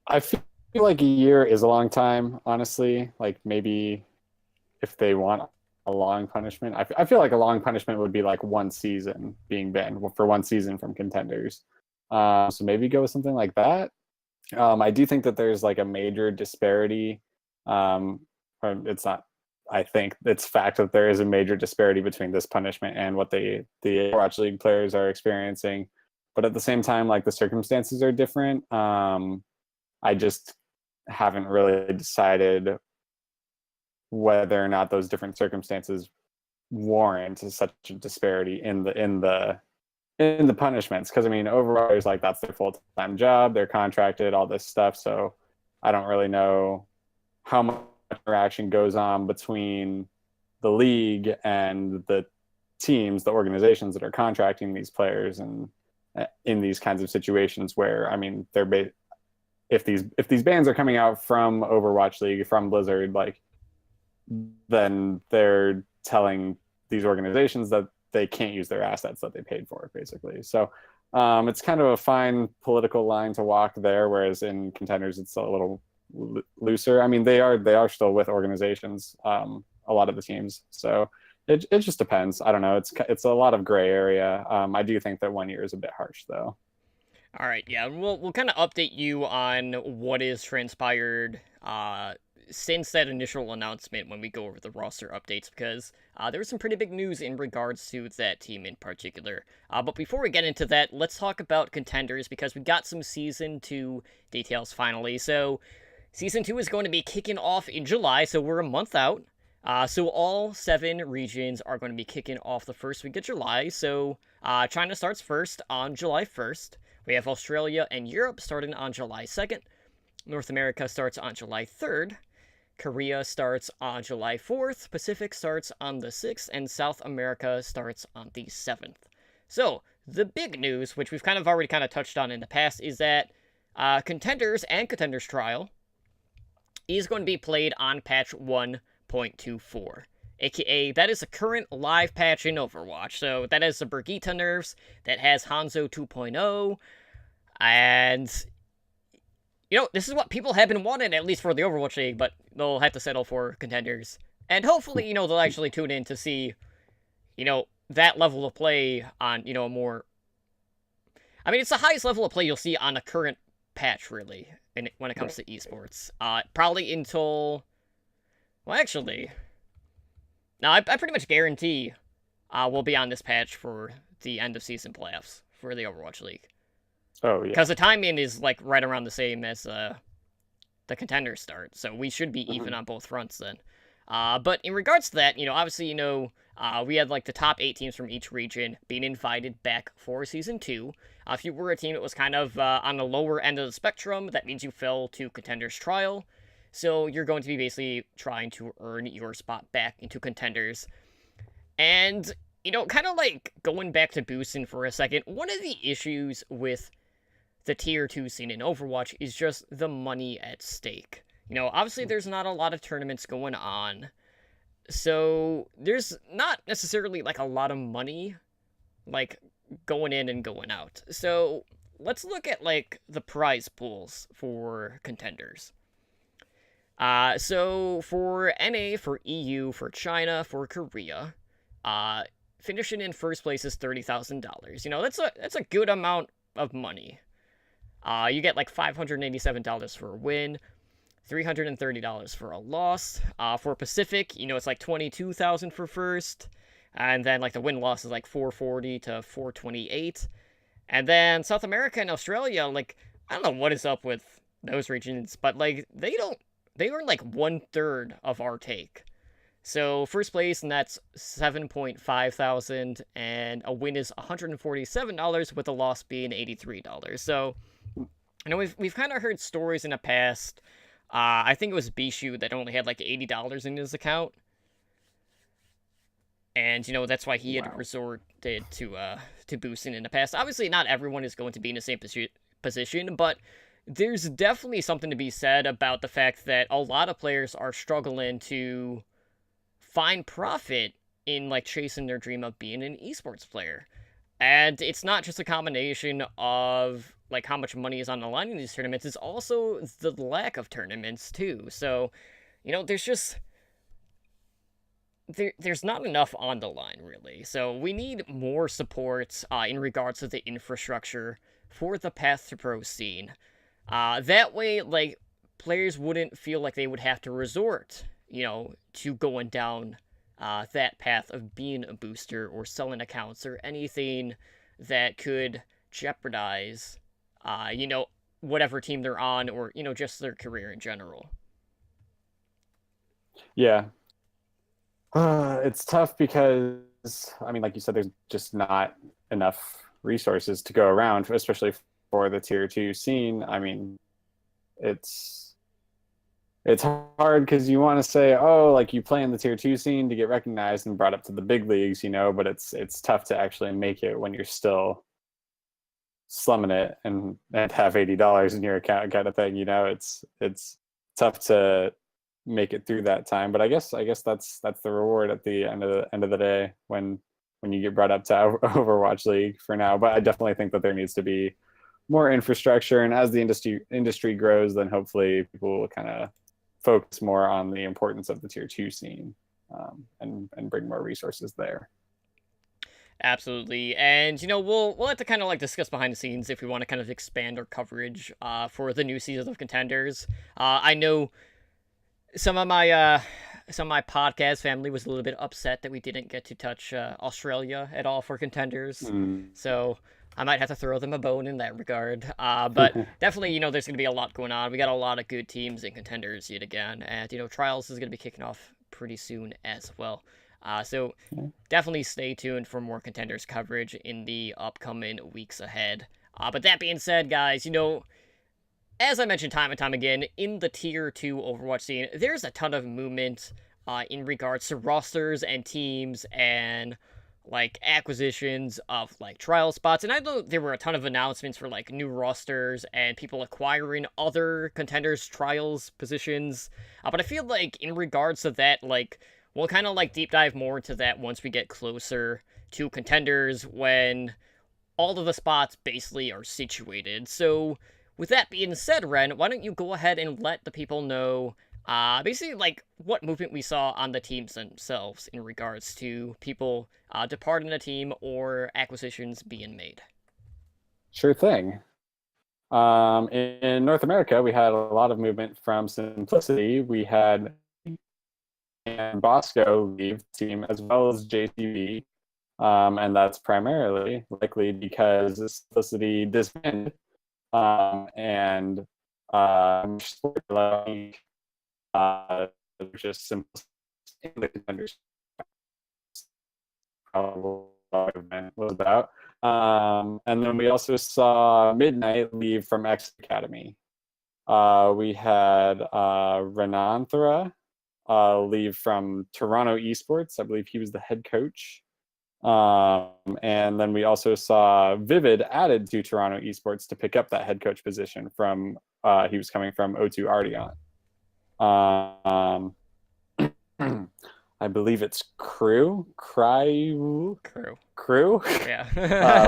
I feel like a year is a long time, honestly. Like, maybe if they want a long punishment, I feel like a long punishment would be like 1 season being banned for 1 season from contenders. So maybe go with something like that. I do think that there's, like, a major disparity. It's not. I think it's fact that there is a major disparity between this punishment and what the Overwatch League players are experiencing. But at the same time, like, the circumstances are different. I just haven't really decided whether or not those different circumstances warrant such a disparity in the punishments. Because, I mean, Overwatch is, like, that's their full-time job, they're contracted, all this stuff. So I don't really know how much interaction goes on between the league and the teams, the organizations that are contracting these players, and in these kinds of situations where, I mean, if these bans are coming out from Overwatch League, from Blizzard, like, then they're telling these organizations that they can't use their assets that they paid for, basically. So it's kind of a fine political line to walk there, whereas in contenders it's a little looser. I mean, they are still with organizations, a lot of the teams. So it just depends. I don't know. It's a lot of gray area. I do think that 1 year is a bit harsh, though. All right, yeah, we'll kind of update you on what is transpired since that initial announcement when we go over the roster updates, because there was some pretty big news in regards to that team in particular. But before we get into that, let's talk about contenders, because we got some Season 2 details finally. So Season 2 is going to be kicking off in July, so we're a month out. So all 7 regions are going to be kicking off the first week of July. So China starts first on July 1st. We have Australia and Europe starting on July 2nd. North America starts on July 3rd. Korea starts on July 4th. Pacific starts on the 6th. And South America starts on the 7th. So the big news, which we've kind of already touched on in the past, is that Contenders and Contenders Trial is going to be played on patch 1.24. AKA, that is a current live patch in Overwatch. So that has the Brigitte nerfs, that has Hanzo 2.0, and this is what people have been wanting, at least for the Overwatch League, but they'll have to settle for Contenders. And hopefully, they'll actually tune in to see, that level of play on, a more... I mean, it's the highest level of play you'll see on a current patch, really, when it comes to esports. Probably until... Well, actually... No, I pretty much guarantee we'll be on this patch for the end-of-season playoffs for the Overwatch League. Oh, yeah. Because the timing is, right around the same as the Contenders start, so we should be even on both fronts then. But in regards to that, obviously, we had, the top 8 teams from each region being invited back for Season 2. If you were a team that was kind of on the lower end of the spectrum, that means you fell to Contenders Trial. So you're going to be basically trying to earn your spot back into Contenders. And, kind of going back to boosting for a second, one of the issues with the Tier 2 scene in Overwatch is just the money at stake. Obviously there's not a lot of tournaments going on, so there's not necessarily, a lot of money, going in and going out. So let's look at, the prize pools for Contenders. So for NA, for EU, for China, for Korea, finishing in first place is $30,000. That's a good amount of money. You get $587 for a win, $330 for a loss. For Pacific, it's $22,000 for first, and then the win loss is $440 to $428. And then South America and Australia, I don't know what is up with those regions, but they earn 1/3 of our take. So first place, and that's $7.5 thousand, and a win is $147 with a loss being $83. So we've kind of heard stories in the past. I think it was Bishu that only had $80 in his account, and that's why he had resorted to boosting in the past. Obviously, not everyone is going to be in the same position, but there's definitely something to be said about the fact that a lot of players are struggling to find profit in chasing their dream of being an esports player. And it's not just a combination of how much money is on the line in these tournaments, it's also the lack of tournaments too. So, there's just there's not enough on the line, really. So we need more support in regards to the infrastructure for the Path to Pro scene. That way, players wouldn't feel like they would have to resort, to going down that path of being a booster or selling accounts or anything that could jeopardize, whatever team they're on or, just their career in general. Yeah. It's tough because, like you said, there's just not enough resources to go around, especially for the Tier 2 scene. It's hard because you want to say, you play in the Tier 2 scene to get recognized and brought up to the big leagues, but it's tough to actually make it when you're still slumming it and have $80 in your account kind of thing. It's tough to make it through that time, but I guess that's the reward at the end of the day when you get brought up to Overwatch League for now. But I definitely think that there needs to be more infrastructure, and as the industry grows, then hopefully people will kind of focus more on the importance of the Tier 2 scene, and bring more resources there. Absolutely. And we'll have to kind of discuss behind the scenes if we want to kind of expand our coverage for the new season of Contenders. I know some of my podcast family was a little bit upset that we didn't get to touch Australia at all for Contenders. So I might have to throw them a bone in that regard. But definitely, there's going to be a lot going on. We got a lot of good teams in Contenders yet again. And, Trials is going to be kicking off pretty soon as well. So Yeah. definitely stay tuned for more Contenders coverage in the upcoming weeks ahead. But that being said, guys, as I mentioned time and time again, in the Tier 2 Overwatch scene, there's a ton of movement in regards to rosters and teams and like acquisitions of like trial spots. And I know there were a ton of announcements for like new rosters and people acquiring other contenders trials positions. But I feel like in regards to that, like we'll kind of like deep dive more into that once we get closer to contenders when all of the spots basically are situated. So with that being said, Ren, why don't you go ahead and let the people know basically like what movement we saw on the teams themselves in regards to people departing the team or acquisitions being made. Sure thing. In North America, we had a lot of movement from Simplicity. We had and Bosco leave the team as well as JTV. And that's primarily likely because Simplicity disbanded and just Simplicity in the Contenders probably was about. And then we also saw Midnight leave from X Academy. We had Renanthra leave from Toronto Esports. I believe he was the head coach. And then we also saw Vivid added to Toronto Esports to pick up that head coach position from he was coming from O2 Ardeon. I believe it's Crew. Yeah.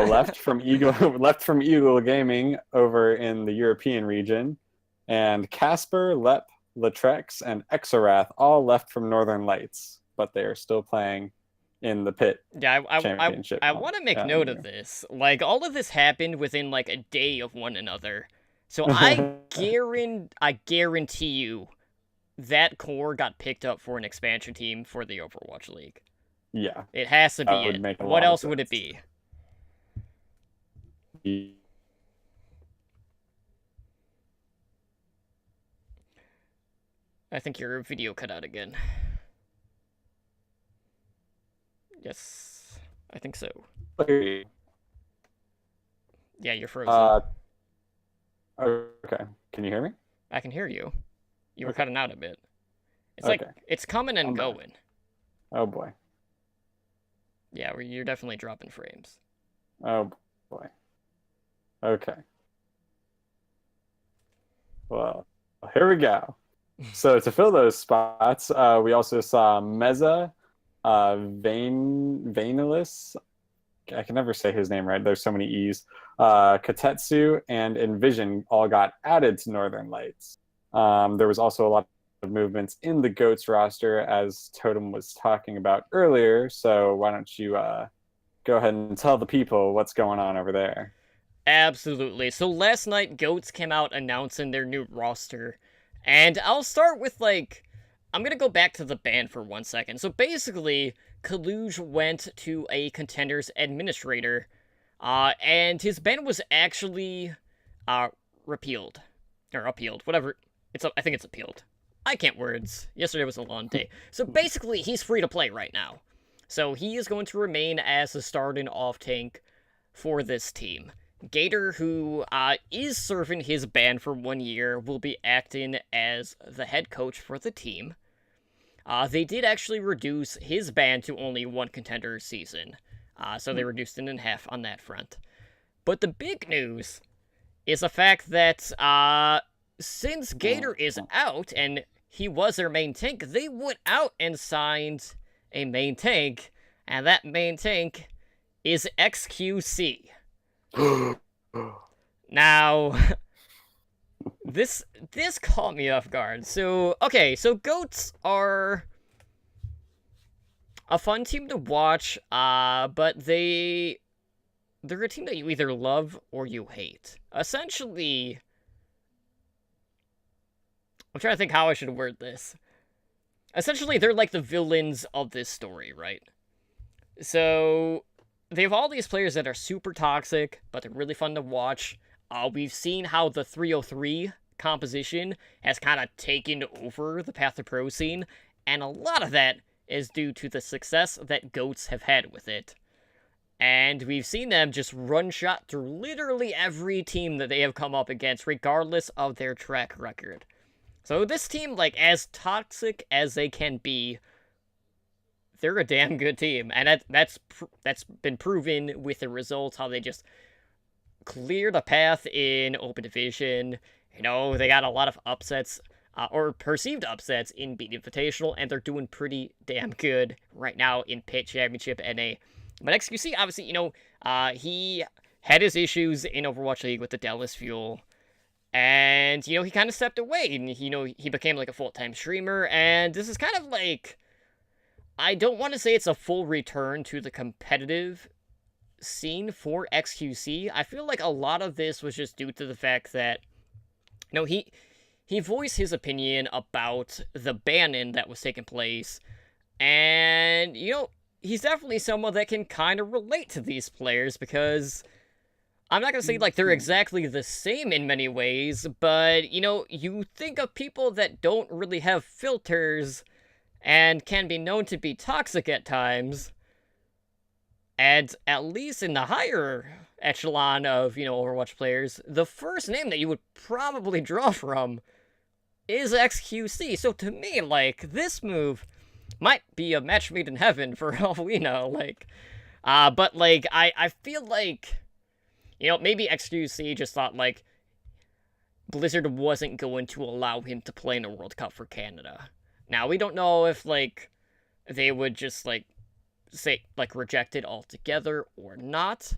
Left from Eagle Gaming over in the European region, and Casper, Lep, Latrex, and Exorath all left from Northern Lights, but they are still playing in the pit. Yeah, championship. I want to make note of this. Like all of this happened within like a day of one another, so I guarantee you that core got picked up for an expansion team for the Overwatch League. Yeah. It has to be it. What else would it be? I think your video cut out again. Yes, I think so. Okay. Yeah, you're frozen. Okay. Can you hear me? I can hear you. You were cutting out a bit. It's Okay. like it's coming and going. Oh boy. Yeah, you're definitely dropping frames. Oh boy. Okay. Well, here we go. So to fill those spots, we also saw Meza, Vainalis. I can never say his name right. There's so many E's. Katetsu and Envision all got added to Northern Lights. There was also a lot of movements in the GOATS roster, as Totem was talking about earlier. So why don't you go ahead and tell the people what's going on over there? Absolutely. So last night, GOATS came out announcing their new roster. And I'll start with, like, I'm going to go back to the ban for 1 second. So basically, Kaluj went to a Contenders administrator, and his ban was actually repealed. Or appealed, whatever. I think it's appealed. I can't words. Yesterday was a long day. So basically, he's free to play right now. So he is going to remain as the starting off tank for this team. Gator, who is serving his ban for 1 year, will be acting as the head coach for the team. They did actually reduce his ban to only 1 contender season. So they reduced it in half on that front. But the big news is the fact that since Gator is out and he was their main tank, they went out and signed a main tank, and that main tank is XQC. Now, this caught me off guard. So GOATS are a fun team to watch, but they're a team that you either love or you hate. Essentially, I'm trying to think how I should word this. Essentially, they're like the villains of this story, right? So they have all these players that are super toxic, but they're really fun to watch. We've seen how the 303 composition has kind of taken over the Path to Pro scene, And a lot of that is due to the success that GOATs have had with it. And we've seen them just run shot through literally every team that they have come up against, regardless of their track record. So this team, like, as toxic as they can be, they're a damn good team. And that's been proven with the results, how they just cleared a path in Open Division. You know, they got a lot of upsets, or perceived upsets in Beat Invitational, and they're doing pretty damn good right now in Pit Championship NA. But XQC, obviously, you know, he had his issues in Overwatch League with the Dallas Fuel. And, you know, he kind of stepped away. And, you know, he became like a full-time streamer. And this is kind of like, I don't want to say it's a full return to the competitive scene for XQC. I feel like a lot of this was just due to the fact that, you know, he voiced his opinion about the ban-in that was taking place. And, you know, he's definitely someone that can kind of relate to these players because I'm not going to say like they're exactly the same in many ways, but you know, you think of people that don't really have filters and can be known to be toxic at times, and at least in the higher echelon of, you know, Overwatch players, the first name that you would probably draw from is XQC. So to me, like, this move might be a match made in heaven for all we know, like, but, like, I feel like, you know, maybe XQC just thought, like, Blizzard wasn't going to allow him to play in a World Cup for Canada. Now, we don't know if, like, they would just, like, say, like, reject it altogether or not,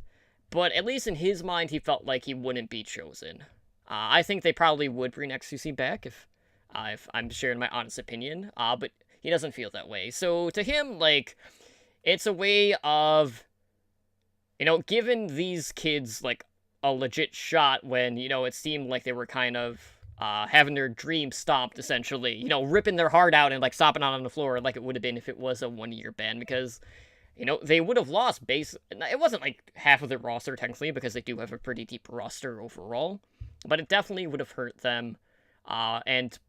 but at least in his mind, he felt like he wouldn't be chosen. I think they probably would bring XQC back if I'm sharing my honest opinion, but he doesn't feel that way. So to him, like, it's a way of, you know, giving these kids, like, a legit shot when, you know, it seemed like they were kind of having their dream stomped, essentially. You know, ripping their heart out and, like, stomping on the floor like it would have been if it was a one-year ban, because, you know, they would have lost base. It wasn't, like, half of their roster, technically, because they do have a pretty deep roster overall, but it definitely would have hurt them, and,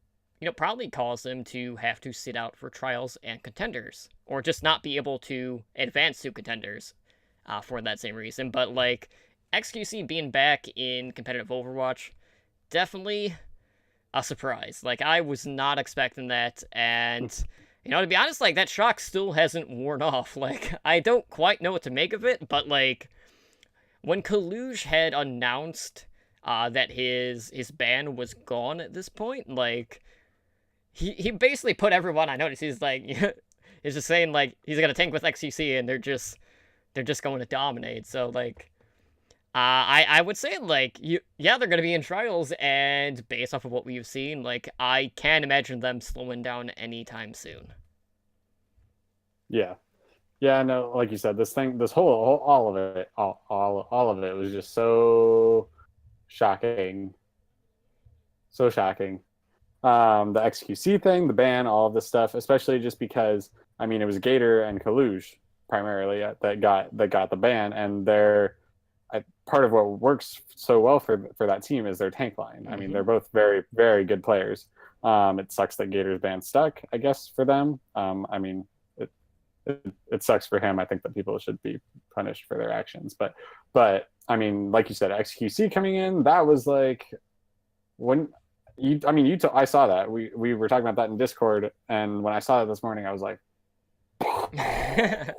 you know, probably caused them to have to sit out for trials and contenders, or just not be able to advance to contenders for that same reason. But, like, XQC being back in competitive Overwatch, definitely a surprise. Like, I was not expecting that, and, you know, to be honest, like, that shock still hasn't worn off. Like, I don't quite know what to make of it, but, like, when Kaluj had announced that his ban was gone at this point, like, he basically put everyone on notice. He's like, he's just saying, like, he's gonna tank with XQC, and they're just going to dominate. So, like, I would say, like, yeah, they're gonna be in trials, and based off of what we've seen, like, I can't imagine them slowing down anytime soon. Yeah. Yeah, no, like you said, this whole all of it was just so shocking. So shocking. The XQC thing, the ban, all of this stuff, especially just because, I mean, it was Gator and Kaluj primarily that got the ban, and they're part of what works so well for that team is their tank line. I mean, they're both very, very good players. It sucks that Gator's ban stuck, I guess, for them. I mean, it sucks for him. I think that people should be punished for their actions, but I mean, like you said, XQC coming in, that was like when. I saw that. We were talking about that in Discord, and when I saw it this morning, I was like, "What?" Yeah,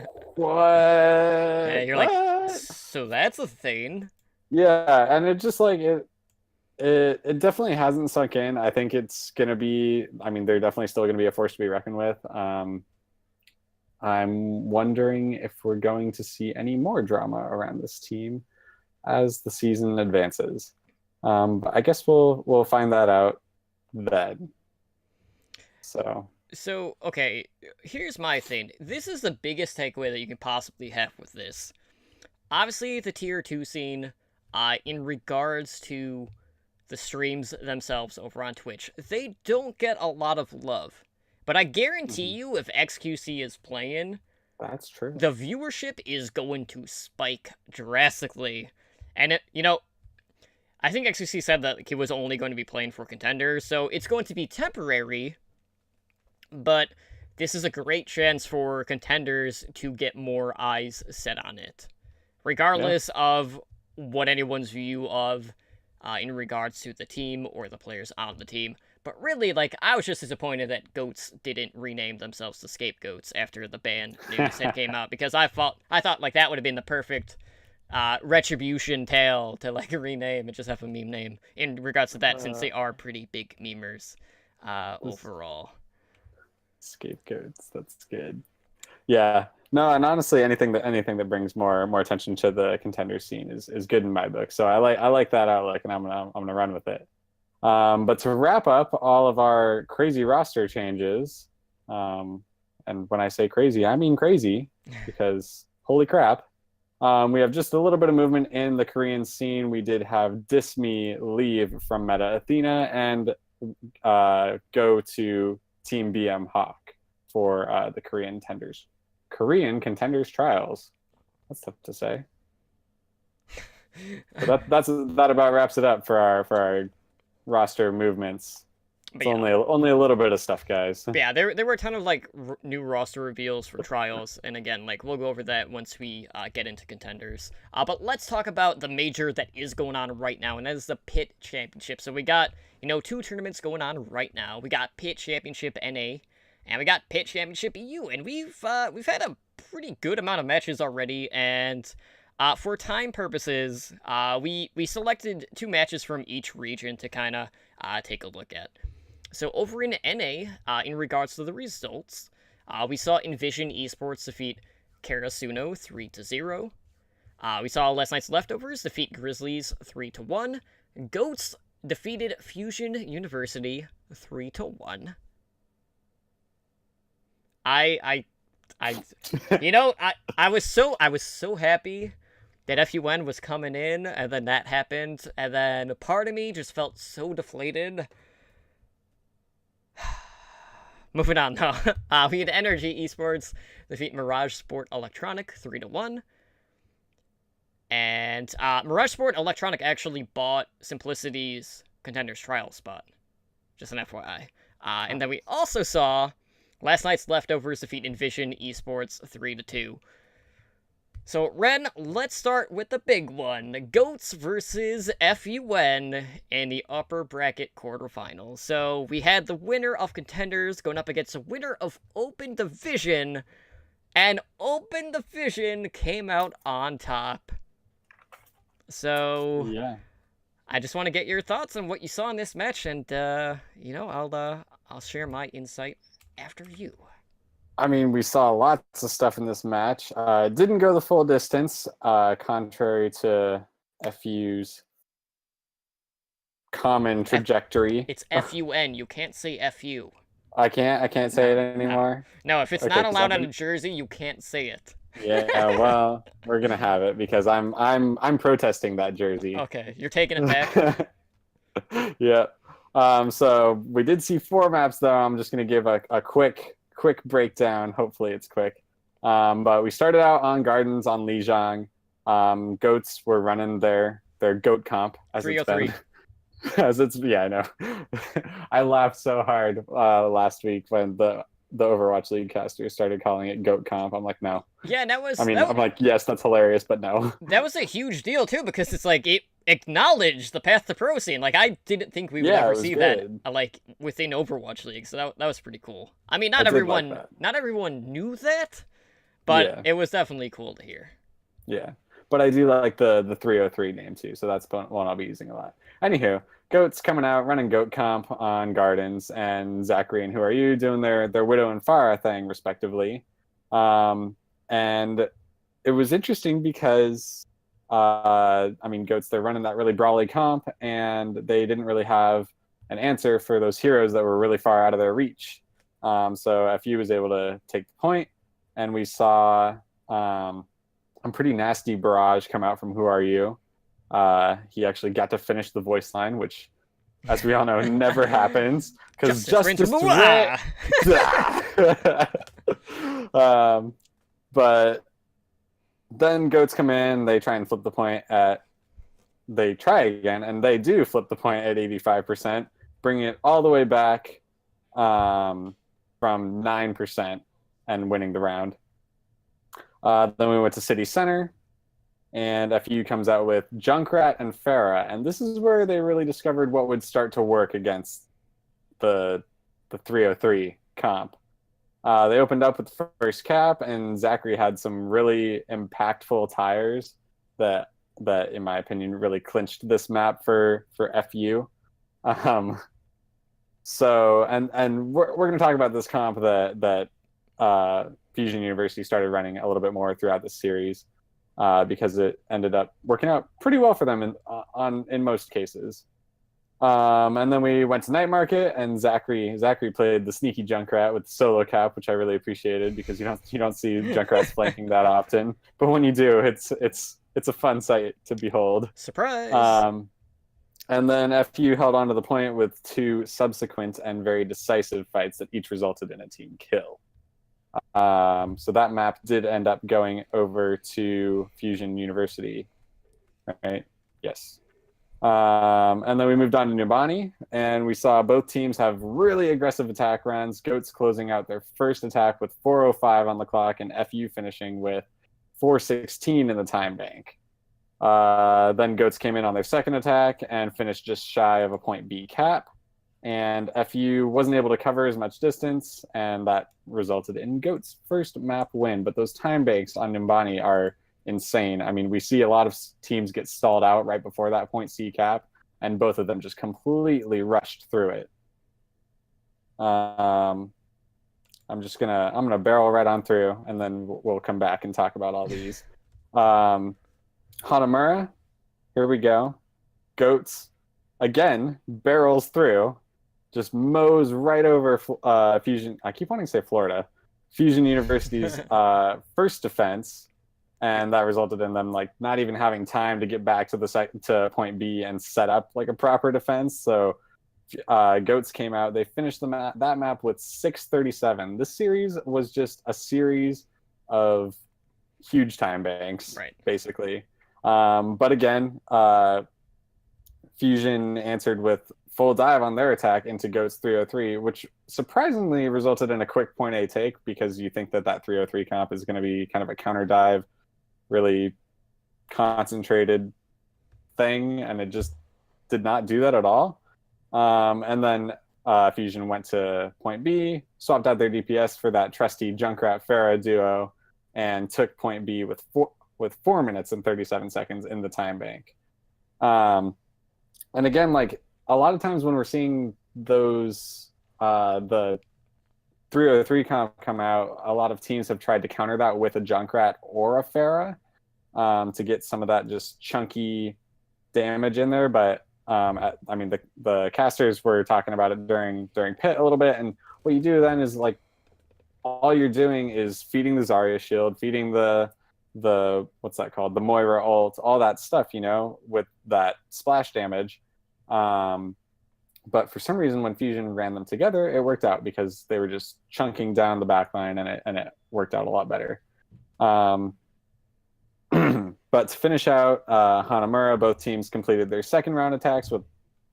you're what? like, so that's a thing. Yeah, and it just like it definitely hasn't sunk in. I think it's gonna be. I mean, they're definitely still gonna be a force to be reckoned with. I'm wondering if we're going to see any more drama around this team as the season advances. But I guess we'll find that out then. So, okay, here's my thing. This is the biggest takeaway that you can possibly have with this. Obviously, the Tier 2 scene, in regards to the streams themselves over on Twitch, they don't get a lot of love. But I guarantee you, if XQC is playing, that's true. The viewership is going to spike drastically. And, you know, I think XQC said that he was only going to be playing for contenders, so it's going to be temporary. But this is a great chance for contenders to get more eyes set on it, regardless of what anyone's view of in regards to the team or the players on the team. But really, like, I was just disappointed that Goats didn't rename themselves the Scapegoats after the band news had came out, because I thought like that would have been the perfect retribution tale to like rename and just have a meme name in regards to that, since they are pretty big memers overall. Scapegoats. That's good. Yeah. No, and honestly, anything that brings more attention to the contender scene is good in my book. So I like that outlook, and I'm gonna run with it. But to wrap up all of our crazy roster changes, and when I say crazy, I mean crazy, because holy crap, we have just a little bit of movement in the Korean scene. We did have Dismi leave from Meta Athena and go to Team BM Hawk for the Korean Contenders Trials. That's tough to say. But that about wraps it up for our roster movements. It's only a little bit of stuff, guys. Yeah, there were a ton of like new roster reveals for trials, and again, like we'll go over that once we get into contenders. But let's talk about the major that is going on right now, and that is the Pit Championship. So we got 2 tournaments going on right now. We got Pit Championship NA, and we got Pit Championship EU, and we've had a pretty good amount of matches already, and for time purposes, we selected 2 matches from each region to kind of take a look at. So over in NA, in regards to the results, we saw Envision Esports defeat Karasuno 3-0. We saw Last Night's Leftovers defeat Grizzlies 3-1. Goats defeated Fusion University 3-1. I was so happy that FUN was coming in, and then that happened, and then part of me just felt so deflated. Moving on, though. We had Energy Esports defeat Mirage Sport Electronic 3-1. And Mirage Sport Electronic actually bought Simplicity's Contenders Trial spot. Just an FYI. And then we also saw Last Night's Leftovers defeat Envision Esports 3-2. So, Ren, let's start with the big one. Goats versus FUN in the upper bracket quarterfinals. So, we had the winner of Contenders going up against the winner of Open Division, and Open Division came out on top. So, yeah, I just want to get your thoughts on what you saw in this match, and, I'll share my insight after you. I mean, we saw lots of stuff in this match. Didn't go the full distance, contrary to FU's common trajectory. It's FUN. You can't say FU. I can't say it anymore. No, if it's not allowed on a jersey, you can't say it. Yeah, well, we're gonna have it because I'm protesting that jersey. Okay, you're taking it back. Yeah. So we did see 4 maps though. I'm just gonna give a quick breakdown. Hopefully it's quick. But we started out on Gardens on Lijiang. Goats were running their goat comp as it's been. I know. I laughed so hard last week when the Overwatch League casters started calling it goat comp. I'm like, no. Yeah, that was. I'm like, yes, that's hilarious, but no. That was a huge deal too, because it's like it acknowledged the path to pro scene. Like, I didn't think we would ever see that like within Overwatch League. So that was pretty cool. I mean, not everyone knew that, but it was definitely cool to hear. Yeah, but I do like the 303 name too, so that's one I'll be using a lot. Anywho, Goats coming out running goat comp on Gardens, and Zachary and Who Are You doing their Widow and Farah thing respectively. And it was interesting because Goats, they're running that really brawly comp, and they didn't really have an answer for those heroes that were really far out of their reach. So FU was able to take the point, and we saw a pretty nasty barrage come out from Who Are You. He actually got to finish the voice line, which, as we all know, never happens because Justice but then Goats come in, they try and flip the point they try again, and they do flip the point at 85%, bring it all the way back. But from 9% and winning the round. Then we went to City Center, and FU comes out with Junkrat and Pharah, and this is where they really discovered what would start to work against the 303 comp. They opened up with the first cap, and Zachary had some really impactful tires that in my opinion really clinched this map for FU. So and we're going to talk about this comp that Fusion University started running a little bit more throughout the series, because it ended up working out pretty well for them in most cases. And then we went to Night Market, and Zachary played the sneaky Junkrat with the solo cap, which I really appreciated, because you don't see Junkrats flanking that often, but when you do, it's a fun sight to behold. Surprise! And then FU held on to the point with 2 subsequent and very decisive fights that each resulted in a team kill. So that map did end up going over to Fusion University, right? Yes. And then we moved on to Numbani, and we saw both teams have really aggressive attack runs. Goats closing out their first attack with 4:05 on the clock, and FU finishing with 4:16 in the time bank. Then Goats came in on their second attack and finished just shy of a point B cap, and FU wasn't able to cover as much distance, and that resulted in Goats' first map win. But those time banks on Numbani are insane. I mean, we see a lot of teams get stalled out right before that point C cap, and both of them just completely rushed through it. I'm gonna barrel right on through, and then we'll come back and talk about all these. Hanamura, here we go. Goats again barrels through, just mows right over Fusion. I keep wanting to say Florida. Fusion University's first defense, and that resulted in them like not even having time to get back to to point B and set up like a proper defense. So Goats came out. They finished that map with 6:37. This series was just a series of huge time banks, right, basically. But again, Fusion answered with full dive on their attack into Goats 303, which surprisingly resulted in a quick point A take, because you think that 303 comp is going to be kind of a counter dive, really concentrated thing, and it just did not do that at all. And then Fusion went to point B, swapped out their DPS for that trusty Junkrat Pharah duo, and took point B with 4 minutes and 37 seconds in the time bank. And again, like a lot of times when we're seeing those the 303 comp come out, a lot of teams have tried to counter that with a Junkrat or a Pharah to get some of that just chunky damage in there. But I mean, the casters were talking about it during pit a little bit, and what you do then is like all you're doing is feeding the Zarya shield, feeding the what's that called, the Moira ult, all that stuff, you know, with that splash damage. But for some reason, when Fusion ran them together, it worked out because they were just chunking down the backline, and it worked out a lot better. But to finish out Hanamura, both teams completed their second round attacks with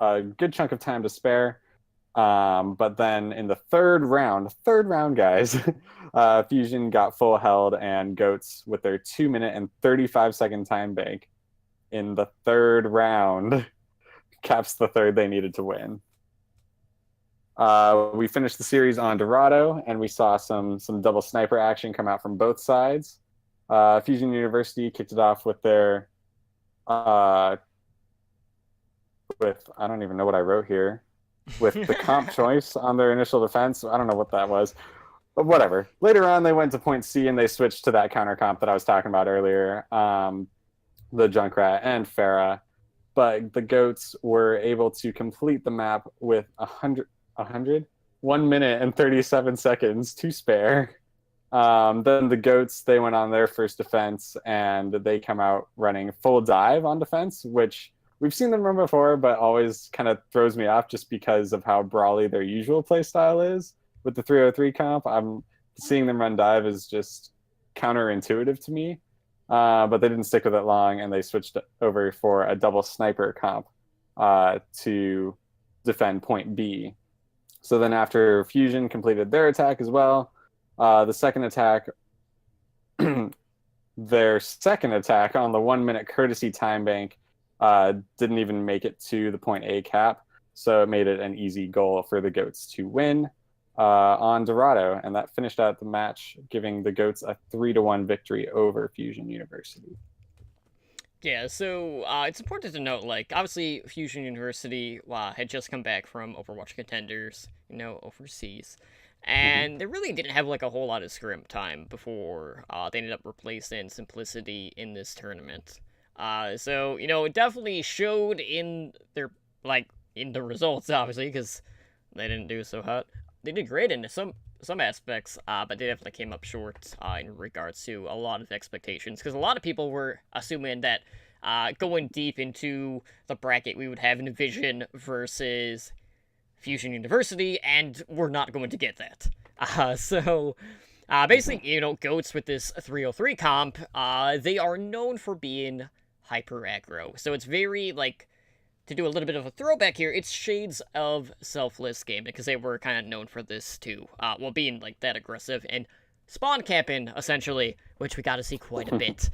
a good chunk of time to spare. But then in the third round, guys, Fusion got full held, and Goats, with their 2 minute and 35-second time bank in the third round, caps the third they needed to win. We finished the series on Dorado, and we saw some double sniper action come out from both sides. Fusion University kicked it off with their with, I don't even know what I wrote here, with the comp choice on their initial defense. I don't know what that was, but whatever. Later on, they went to point C, and they switched to that counter comp that I was talking about earlier, the Junkrat and Pharah. But the Goats were able to complete the map with 1 minute and 37 seconds to spare. Then the Goats, they went on their first defense, and they come out running full dive on defense, which we've seen them run before, but always kind of throws me off just because of how brawly their usual play style is. With the 303 comp, I'm seeing them run dive is just counterintuitive to me. But they didn't stick with it long, and they switched over for a double sniper comp to defend point B. So then after Fusion completed their attack as well, the second attack, their second attack on the 1 minute courtesy time bank didn't even make it to the point A cap. So it made it an easy goal for the Goats to win on Dorado. And that finished out the match, giving the Goats a 3-1 victory over Fusion University. Yeah, so it's important to note, like, obviously, Fusion University had just come back from Overwatch Contenders, overseas. And they really didn't have, like, a whole lot of scrim time before they ended up replacing Simplicity in this tournament. So, it definitely showed in their, like, in the results, obviously, because they didn't do so hot. They did great in some aspects, but they definitely came up short in regards to a lot of expectations, because a lot of people were assuming that going deep into the bracket, we would have Envision versus Fusion University, and we're not going to get that. So basically, Goats with this 303 comp, they are known for being hyper aggro. So it's very, like, to do a little bit of a throwback here, it's shades of Selfless Game, because they were kind of known for this too. Being, like, that aggressive and spawn camping, essentially, which we got to see quite a bit.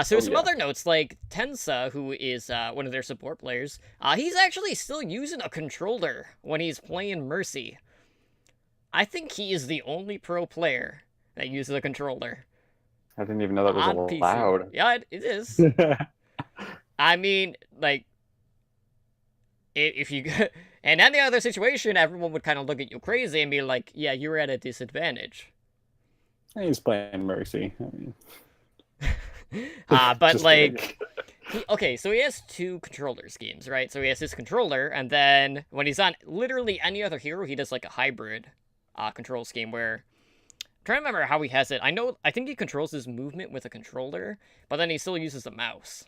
Some other notes, like Tensa, who is one of their support players, he's actually still using a controller when he's playing Mercy. I think he is the only pro player that uses a controller. I didn't even know that was allowed. PC. Yeah, it is. I mean, like, if you... In any other situation, everyone would kind of look at you crazy and be like, yeah, you're at a disadvantage. He's playing Mercy. I mean... but, like... so he has two controller schemes, right? So he has his controller, and then when he's on literally any other hero, he does, like, a hybrid control scheme where... I'm trying to remember how he has it. I think he controls his movement with a controller, but then he still uses a mouse.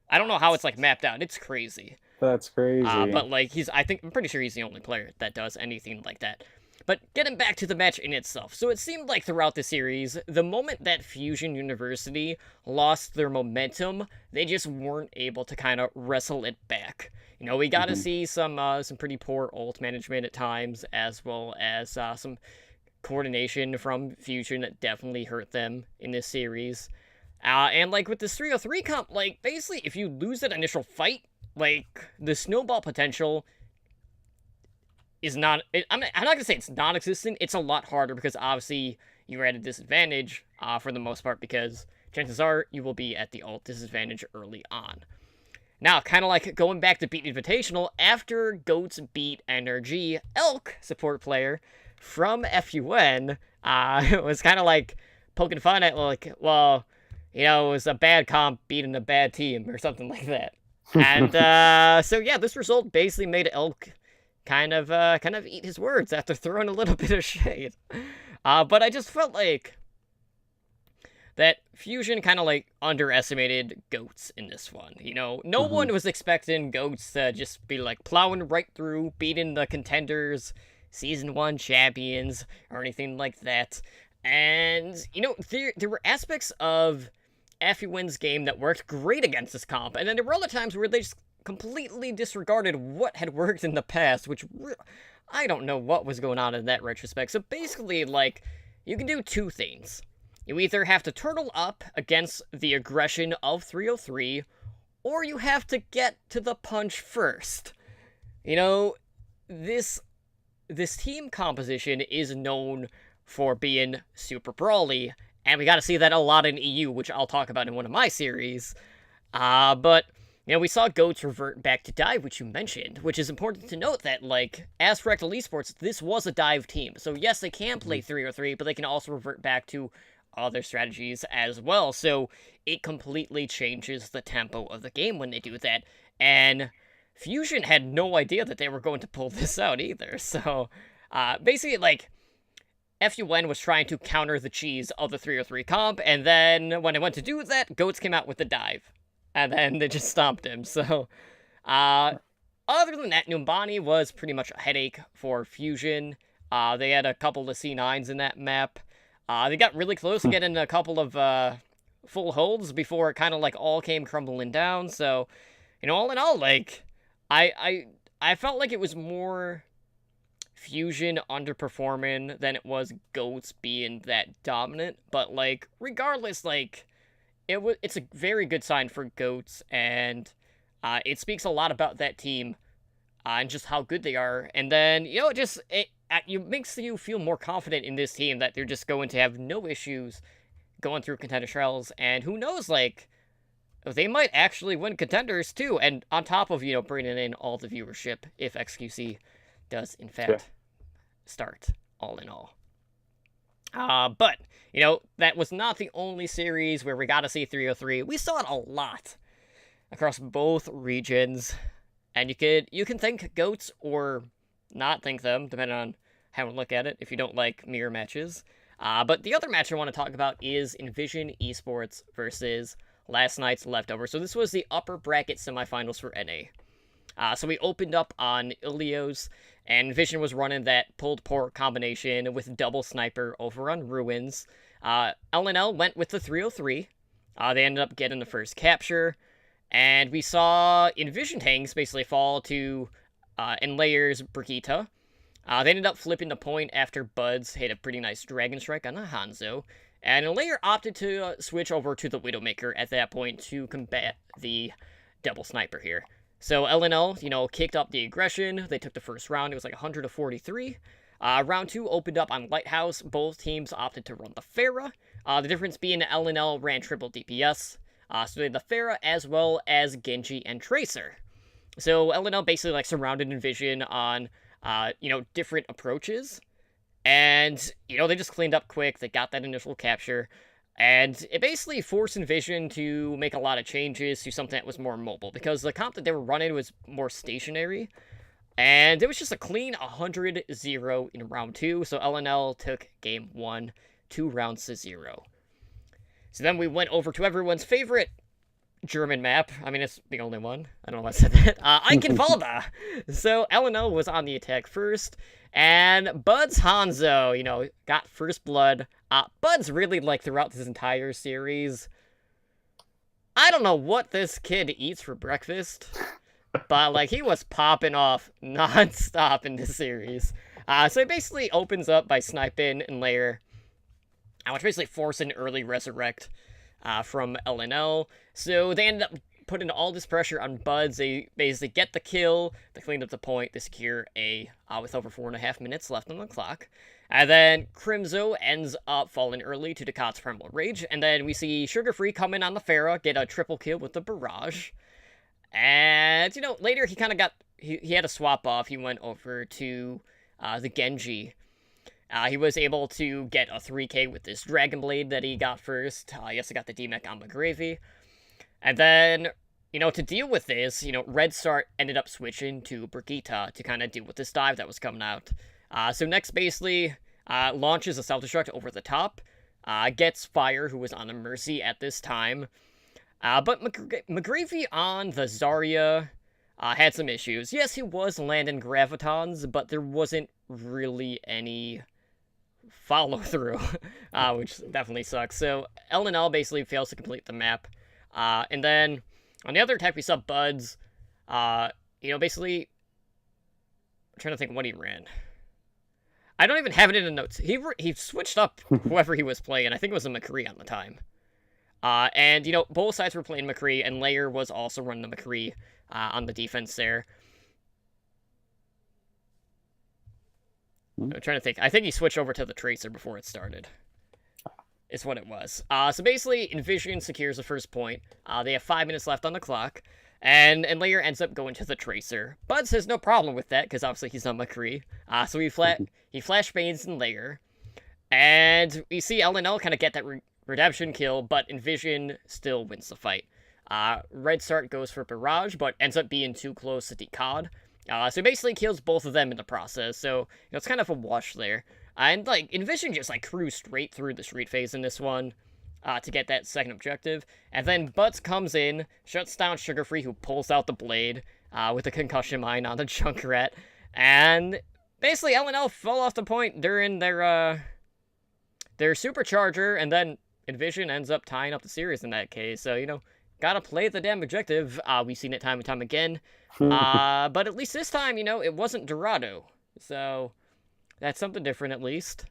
I don't know how it's, like, mapped out. It's crazy. That's crazy. But, like, I'm pretty sure he's the only player that does anything like that. But getting back to the match in itself. So it seemed like throughout the series, the moment that Fusion University lost their momentum, they just weren't able to kind of wrestle it back. We got to see some pretty poor ult management at times, as well as some coordination from Fusion that definitely hurt them in this series. And, like, with this 303 comp, like, basically, if you lose that initial fight, like, the snowball potential is not... I'm not going to say it's non-existent. It's a lot harder because, obviously, you're at a disadvantage for the most part because chances are you will be at the ult disadvantage early on. Now, kind of like going back to Beat Invitational, after Goats beat NRG, Elk, support player, from FUN, was kind of like poking fun at, like, well, it was a bad comp beating a bad team or something like that. And so yeah, this result basically made Elk kind of eat his words after throwing a little bit of shade. But I just felt like that Fusion kind of, like, underestimated Goats in this one. No one was expecting Goats to just be, like, plowing right through, beating the contenders, Season 1 champions, or anything like that. And, there were aspects of FUN's game that worked great against this comp, and then there were other times where they just completely disregarded what had worked in the past, which I don't know what was going on in that retrospect. So basically, like, you can do two things. You either have to turtle up against the aggression of 303, or you have to get to the punch first. This team composition is known for being super brawly, and we got to see that a lot in EU, which I'll talk about in one of my series. But, we saw Goats revert back to dive, which you mentioned, which is important to note that, like, as Fractal Esports, this was a dive team. So, yes, they can play 303, but they can also revert back to other strategies as well. So, it completely changes the tempo of the game when they do that. And Fusion had no idea that they were going to pull this out either. So, basically, like, FUN was trying to counter the cheese of the 303 comp, and then when it went to do that, Goats came out with the dive. And then they just stomped him, so... other than that, Numbani was pretty much a headache for Fusion. They had a couple of C9s in that map. They got really close to getting a couple of full holds before it kind of, like, all came crumbling down, so... all in all, like, I felt like it was more Fusion underperforming than it was Goats being that dominant. But like, regardless, like it's a very good sign for Goats, and it speaks a lot about that team and just how good they are. And then it makes you feel more confident in this team that they're just going to have no issues going through contender trials. And who knows, like they might actually win contenders too. And on top of bringing in all the viewership if XQC does in fact start all in all. But that was not the only series where we got to see 303. We saw it a lot across both regions, and you can think Goats or not think them, depending on how we look at it, if you don't like mirror matches. But the other match I want to talk about is Envision Esports versus last night's Leftover. So this was the upper bracket semifinals for NA. So we opened up on Ilios, and Envision was running that pulled pork combination with double sniper over on Ruins. LNL went with the 303. They ended up getting the first capture, and we saw Envision tanks basically fall to Enlayer's Brigitte. They ended up flipping the point after Buds hit a pretty nice Dragon Strike on a Hanzo, and Enlayer opted to switch over to the Widowmaker at that point to combat the double sniper here. So LNL, kicked up the aggression. They took the first round. It was like 100-43. Round 2 opened up on Lighthouse. Both teams opted to run the Pharah. The difference being LNL ran triple DPS. So they had the Pharah as well as Genji and Tracer. So LNL basically surrounded Envision on, different approaches. And, they just cleaned up quick. They got that initial capture. And it basically forced Envision to make a lot of changes to something that was more mobile, because the comp that they were running was more stationary. And it was just a clean 100-0 in round 2, so LNL took game 1, 2 rounds to 0. So then we went over to everyone's favorite German map. I mean, it's the only one. I don't know why I said that. Eichenwalde! So LNL was on the attack first, and Buds Hanzo, got first blood. Buds really, throughout this entire series, I don't know what this kid eats for breakfast, but, he was popping off non-stop in this series. So it basically opens up by sniping Enlayer, which basically forced an early resurrect from LNL. So they ended up putting all this pressure on Buds. They basically get the kill, they cleaned up the point, they secure A with over 4.5 minutes left on the clock. And then Crimzo ends up falling early to Ducat's Primal Rage, and then we see Sugar Free come in on the Pharah, get a triple kill with the Barrage. And, later he kind of got, he had a swap off, he went over to the Genji. He was able to get a 3k with this Dragon Blade that he got first. He also got the DMAC on McGravy. And then, to deal with this, Red Start ended up switching to Brigitte to kind of deal with this dive that was coming out. So next, basically, launches a self-destruct over the top, gets Fire, who was on a Mercy at this time. But McGravy on the Zarya had some issues. Yes, he was landing Gravitons, but there wasn't really any follow-through, which definitely sucks. So LNL basically fails to complete the map. And then on the other attack, we saw Buds, basically, I'm trying to think what he ran. I don't even have it in the notes. He switched up whoever he was playing. I think it was a McCree on the time. And, both sides were playing McCree, and Layer was also running the McCree on the defense there. I'm trying to think. I think he switched over to the Tracer before it started. Is what it was. So basically, Envision secures the first point. They have 5 minutes left on the clock. And Layer ends up going to the Tracer. Buds has no problem with that, because obviously he's on McCree. So he flashbangs in Layer. And we see LNL kind of get that redemption kill, but Envision still wins the fight. Red Start goes for Barrage, but ends up being too close to Decod. So he basically kills both of them in the process, so it's kind of a wash there. And Envision just cruised straight through the street phase in this one to get that second objective. And then Buds comes in, shuts down Sugar Free, who pulls out the blade with a concussion mine on the Junkrat. And basically LNL fell off the point during their supercharger, and then Envision ends up tying up the series in that case. So, gotta play the damn objective. We've seen it time and time again. But at least this time, it wasn't Dorado. So That's something different, at least.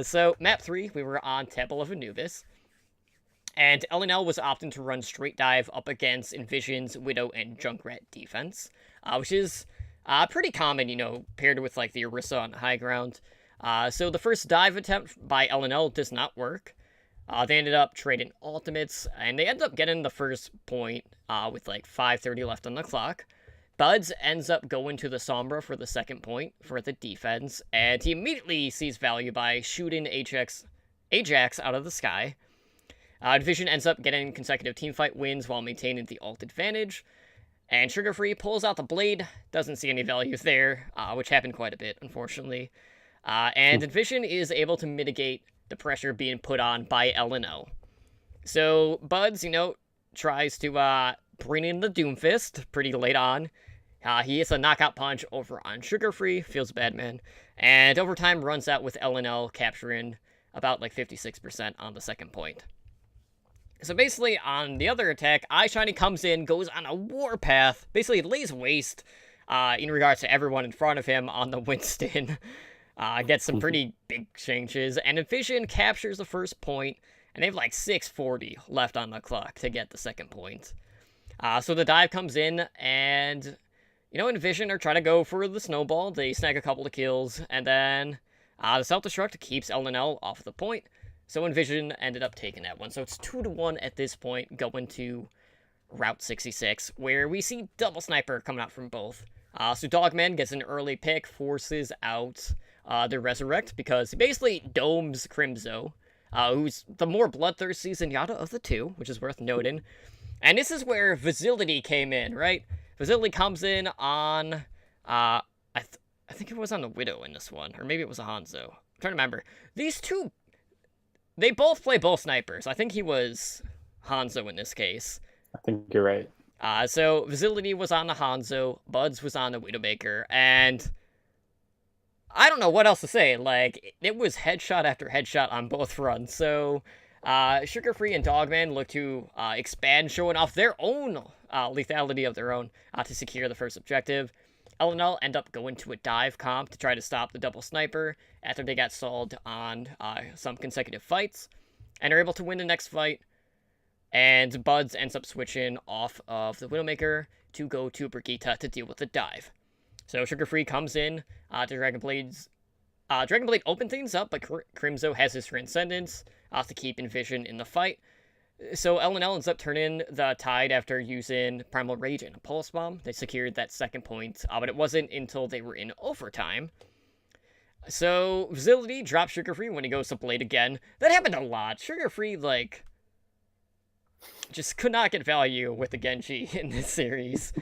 So, map 3, we were on Temple of Anubis. And LNL was opting to run straight dive up against Envision's Widow and Junkrat defense, which is pretty common, paired with like the Orisa on high ground. So the first dive attempt by LNL does not work. They ended up trading ultimates, and they ended up getting the first point with like 5:30 left on the clock. Buds ends up going to the Sombra for the second point for the defense, and he immediately sees value by shooting Ajax out of the sky. Division ends up getting consecutive teamfight wins while maintaining the ult advantage. And Sugar Free pulls out the blade, doesn't see any value there, which happened quite a bit, unfortunately. And Division is able to mitigate the pressure being put on by LNO. So Buds, tries to bring in the Doomfist pretty late on. He hits a knockout punch over on Sugar Free, feels bad, man. And overtime runs out with LNL capturing about like 56% on the second point. So basically, on the other attack, iShiny comes in, goes on a warpath, basically lays waste in regards to everyone in front of him on the Winston. Gets some pretty big changes, and Envision captures the first point, and they have like 6:40 left on the clock to get the second point. So the dive comes in, and, Envision are trying to go for the snowball. They snag a couple of kills, and then the self-destruct keeps LNL off the point. So Envision ended up taking that one. So it's 2-1 at this point, going to Route 66, where we see double sniper coming out from both. So Dogman gets an early pick, forces out the Resurrect, because he basically domes Crimzo, who's the more bloodthirsty Zenyatta of the two, which is worth noting. And this is where Facility came in, right? Facility comes in on, I think it was on the Widow in this one, or maybe it was a Hanzo. I'm trying to remember. These two, they both play both snipers. I think he was Hanzo in this case. I think you're right. So Facility was on the Hanzo, Buds was on the Widowmaker, and I don't know what else to say. Like, it was headshot after headshot on both fronts. So Sugar Free and Dogman look to expand, showing off their own lethality of their own to secure the first objective. LNL end up going to a dive comp to try to stop the double sniper after they got stalled on some consecutive fights, and are able to win the next fight. And Buds ends up switching off of the Widowmaker to go to Brigitte to deal with the dive. So Sugar Free comes in to Dragon Blade open things up, but Crimzo has his Transcendence to keep Envision in the fight. So LNL ends up turning the tide after using Primal Rage and a Pulse Bomb. They secured that second point, but it wasn't until they were in overtime. So Facility drops Sugar Free when he goes to Blade again. That happened a lot. Sugar Free, just could not get value with the Genji in this series.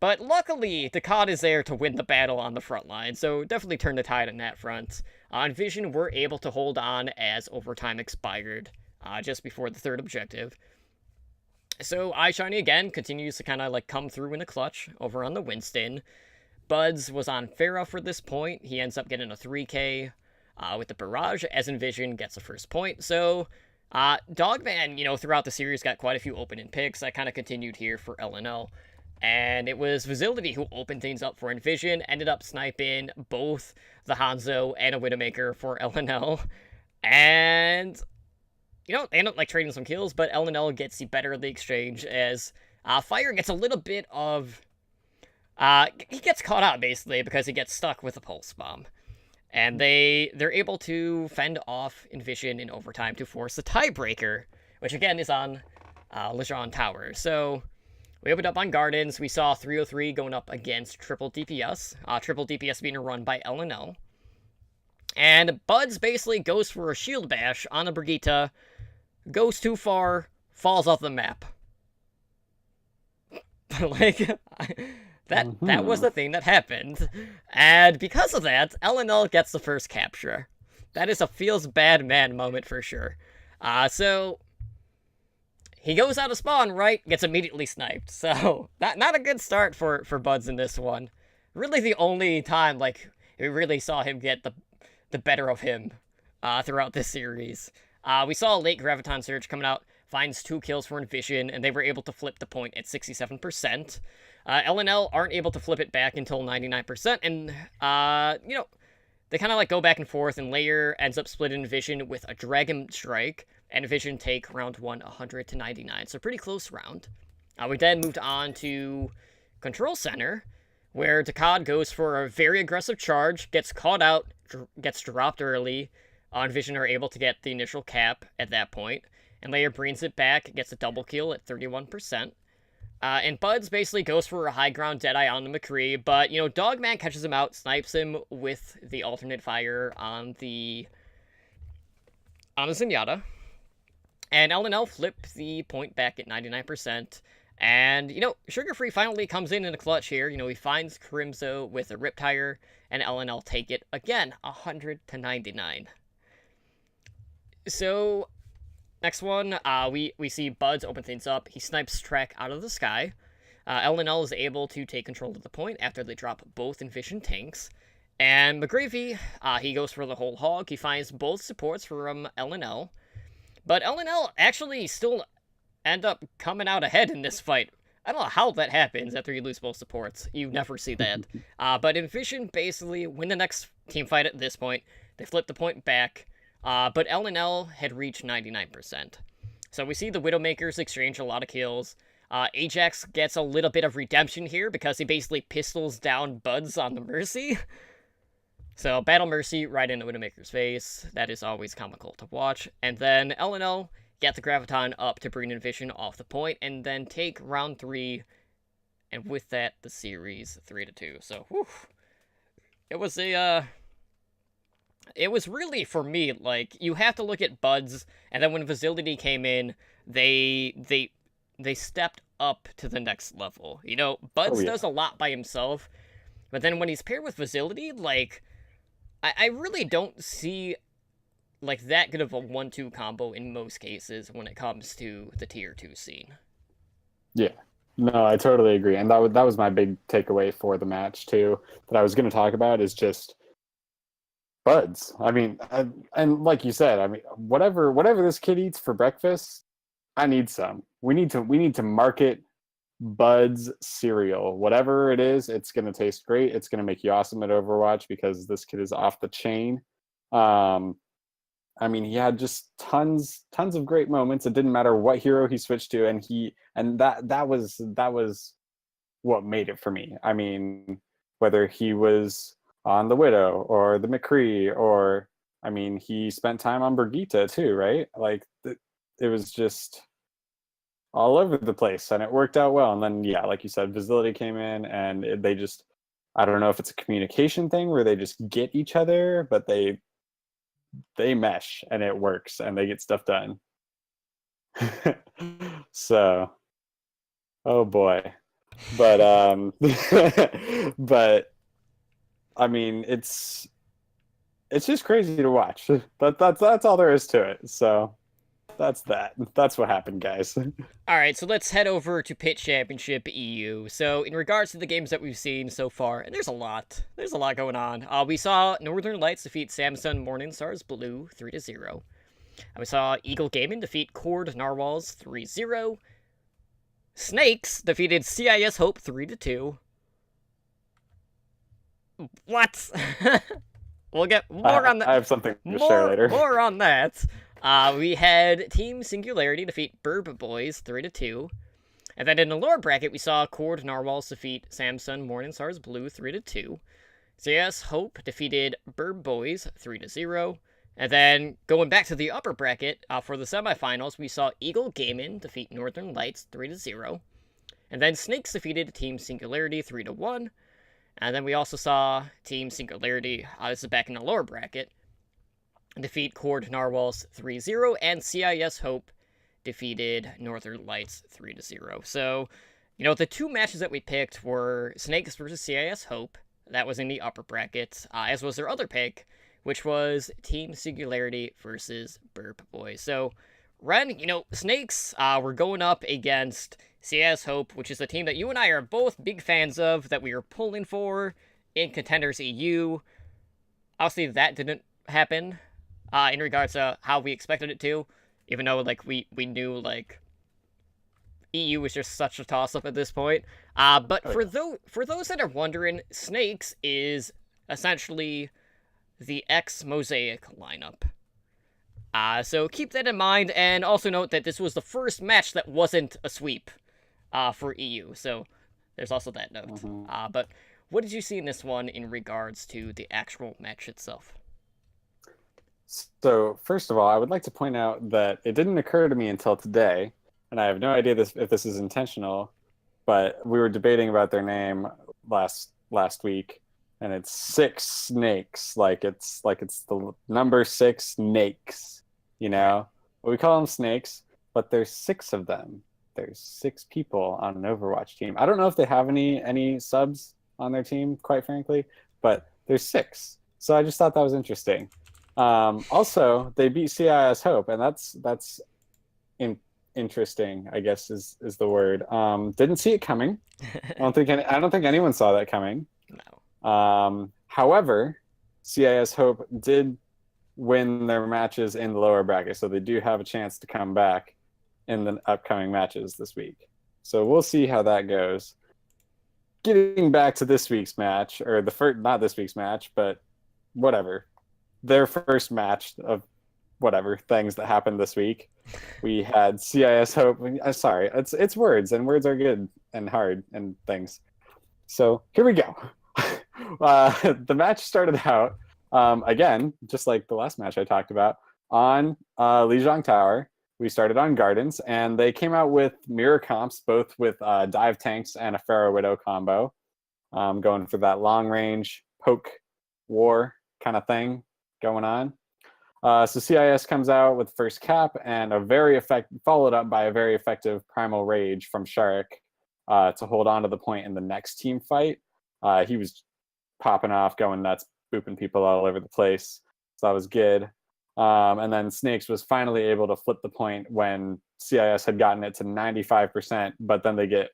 But luckily, the COD is there to win the battle on the front line, so definitely turn the tide on that front. Envision were able to hold on as overtime expired just before the third objective. So iShiny again continues to kind of come through in the clutch over on the Winston. Buds was on Pharah for this point. He ends up getting a 3k with the Barrage as Envision gets the first point. So Dogman, throughout the series got quite a few opening picks. That kind of continued here for LNL. And it was Facility who opened things up for Envision, ended up sniping both the Hanzo and a Widowmaker for LNL. And, they end up trading some kills, but LNL gets the better of the exchange as Fire gets a little bit of... he gets caught out, basically, because he gets stuck with a Pulse Bomb. And they're able to fend off Envision in overtime to force the tiebreaker, which again is on Lejeune Tower. So we opened up on Gardens. We saw 303 going up against Triple DPS. Triple DPS being run by LNL. And Buds basically goes for a shield bash on the Brigitte, goes too far, falls off the map. That was the thing that happened. And because of that, LNL gets the first capture. That is a feels bad man moment for sure. So he goes out of spawn, right? Gets immediately sniped. So not a good start for Buds in this one. Really the only time we really saw him get the better of him throughout this series. We saw a late Graviton Surge coming out, finds 2 kills for Envision, and they were able to flip the point at 67%. LNL aren't able to flip it back until 99%, and, they kind of like go back and forth, and Layer ends up splitting Envision with a Dragon Strike, and Envision take round 1 100 to 99, so pretty close round. We then moved on to Control Center, where Dakad goes for a very aggressive charge, gets caught out, gets dropped early. Envision are able to get the initial cap at that point, and Layer brings it back, gets a double kill at 31%. And Buds basically goes for a high ground Deadeye on the McCree, but, Dogman catches him out, snipes him with the alternate fire on the Zenyatta. And LNL flip the point back at 99%. And, Sugar Free finally comes in a clutch here. He finds Crimzo with a Riptire, and LNL take it again, 100 to 99. So, next one, we see Buds open things up. He snipes Trek out of the sky. LNL is able to take control of the point after they drop both Envision tanks. And McGravy, he goes for the whole hog. He finds both supports from LNL. But LNL actually still end up coming out ahead in this fight. I don't know how that happens after you lose both supports. You never see that. But Envision basically win the next team fight at this point. They flip the point back. But LNL had reached 99%. So we see the Widowmakers exchange a lot of kills. Ajax gets a little bit of redemption here because he basically pistols down Buds on the Mercy. So Battle Mercy right into Widowmaker's face. That is always comical to watch. And then LNL get the Graviton up to bring Envision off the point, and then take round 3, and with that, the series 3-2. So, whew. It was really, for me, like, you have to look at Buds, and then when Facility came in, they stepped up to the next level. Buds does a lot by himself, but then when he's paired with Facility, like, I really don't see like that good of a 1-2 combo in most cases when it comes to the tier 2 scene. Yeah. No, I totally agree. And that was my big takeaway for the match too, that I was going to talk about, is just Buds. I mean, and like you said, I mean, whatever this kid eats for breakfast, I need some. We need to market Buds cereal. Whatever it is, it's going to taste great. It's going to make you awesome at Overwatch because this kid is off the chain. I mean, he had just tons of great moments. It didn't matter what hero he switched to, and that was what made it for me. I mean, whether he was on the Widow or the McCree, or I mean, he spent time on Brigitte too, right? Like it was just all over the place, and it worked out well. And then, yeah, like you said, Facility came in, and they just, I don't know if it's a communication thing where they just get each other, but they mesh and it works and they get stuff done. So, oh boy. But but I mean, it's just crazy to watch. That's all there is to it. So that's what happened, guys. Alright, so let's head over to Pit Championship EU. So, in regards to the games that we've seen so far, and there's a lot going on. We saw Northern Lights defeat Samsung Morningstar's Blue 3-0. We saw Eagle Gaming defeat Cord Narwhals 3-0. Snakes defeated CIS Hope 3-2. What? We'll get more on that. I have something to share later. More on that. We had Team Singularity defeat Burb Boys 3-2. And then in the lower bracket, we saw Cord Narwhals defeat Samsung Morningstar's Blue 3-2. CS Hope defeated Burb Boys 3-0. And then going back to the upper bracket, for the semifinals, we saw Eagle Gaming defeat Northern Lights 3-0. And then Snakes defeated Team Singularity 3-1. And then we also saw Team Singularity, this is back in the lower bracket, defeat Cord Narwhals 3-0, and CIS Hope defeated Northern Lights 3-0. So, the two matches that we picked were Snakes versus CIS Hope. That was in the upper bracket, as was their other pick, which was Team Singularity versus Burp Boys. So, Ren, Snakes were going up against CIS Hope, which is a team that you and I are both big fans of, that we are pulling for in Contenders EU. Obviously, that didn't happen in regards to how we expected it to. even though like we knew like EU was just such a toss up at this point. But Oh yeah. for those that are wondering, Snakes is essentially the X Mosaic lineup. So keep that in mind, and also note that this was the first match that wasn't a sweep for EU. So there's also that note. Mhm. But what did you see in this one in regards to the actual match itself? So first of all, I would like to point out that it didn't occur to me until today, and I have no idea if this is intentional, but we were debating about their name last week, and it's Six Snakes, like it's the number six snakes, you Right. know. We call them snakes, but there's six of them. There's six people on an Overwatch team. I don't know if they have any subs on their team, quite frankly, but there's six. So I just thought that was interesting. Also, they beat CIS Hope, and that's in, interesting. I guess is the word. Didn't see it coming. I don't think anyone saw that coming. No. However, CIS Hope did win their matches in the lower bracket, so they do have a chance to come back in the upcoming matches this week. So we'll see how that goes. Getting back to this week's match, or the first, not this week's match, but whatever, their first match of whatever things that happened this week. We had CIS Hope. Sorry, it's words, and words are good and hard and things. So here we go. The match started out again, just like the last match I talked about, on Lijiang Tower. We started on Gardens, and they came out with mirror comps, both with dive tanks and a Pharaoh Widow combo, going for that long range poke war kind of thing going on. So CIS comes out with first cap and followed up by a very effective Primal Rage from Sharik to hold on to the point in the next team fight. He was popping off, going nuts, booping people all over the place. So that was good. And then Snakes was finally able to flip the point when CIS had gotten it to 95%, but then they get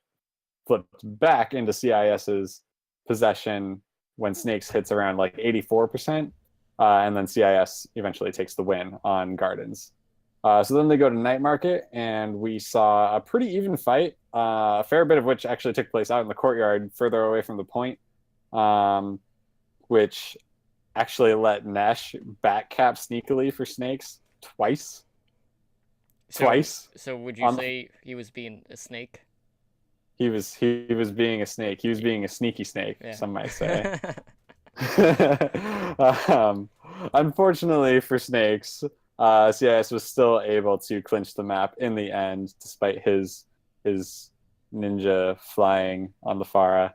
flipped back into CIS's possession when Snakes hits around like 84%. And then CIS eventually takes the win on Gardens. So then they go to Night Market, and we saw a pretty even fight, a fair bit of which actually took place out in the courtyard further away from the point, which actually let Nesh backcap sneakily for Snakes twice. So Twice. so would you On say he was being a snake? he was being a snake. He was being a sneaky snake, some might say. Yeah. um, Unfortunately for Snakes, CIS was still able to clinch the map in the end, despite his ninja flying on the Pharah.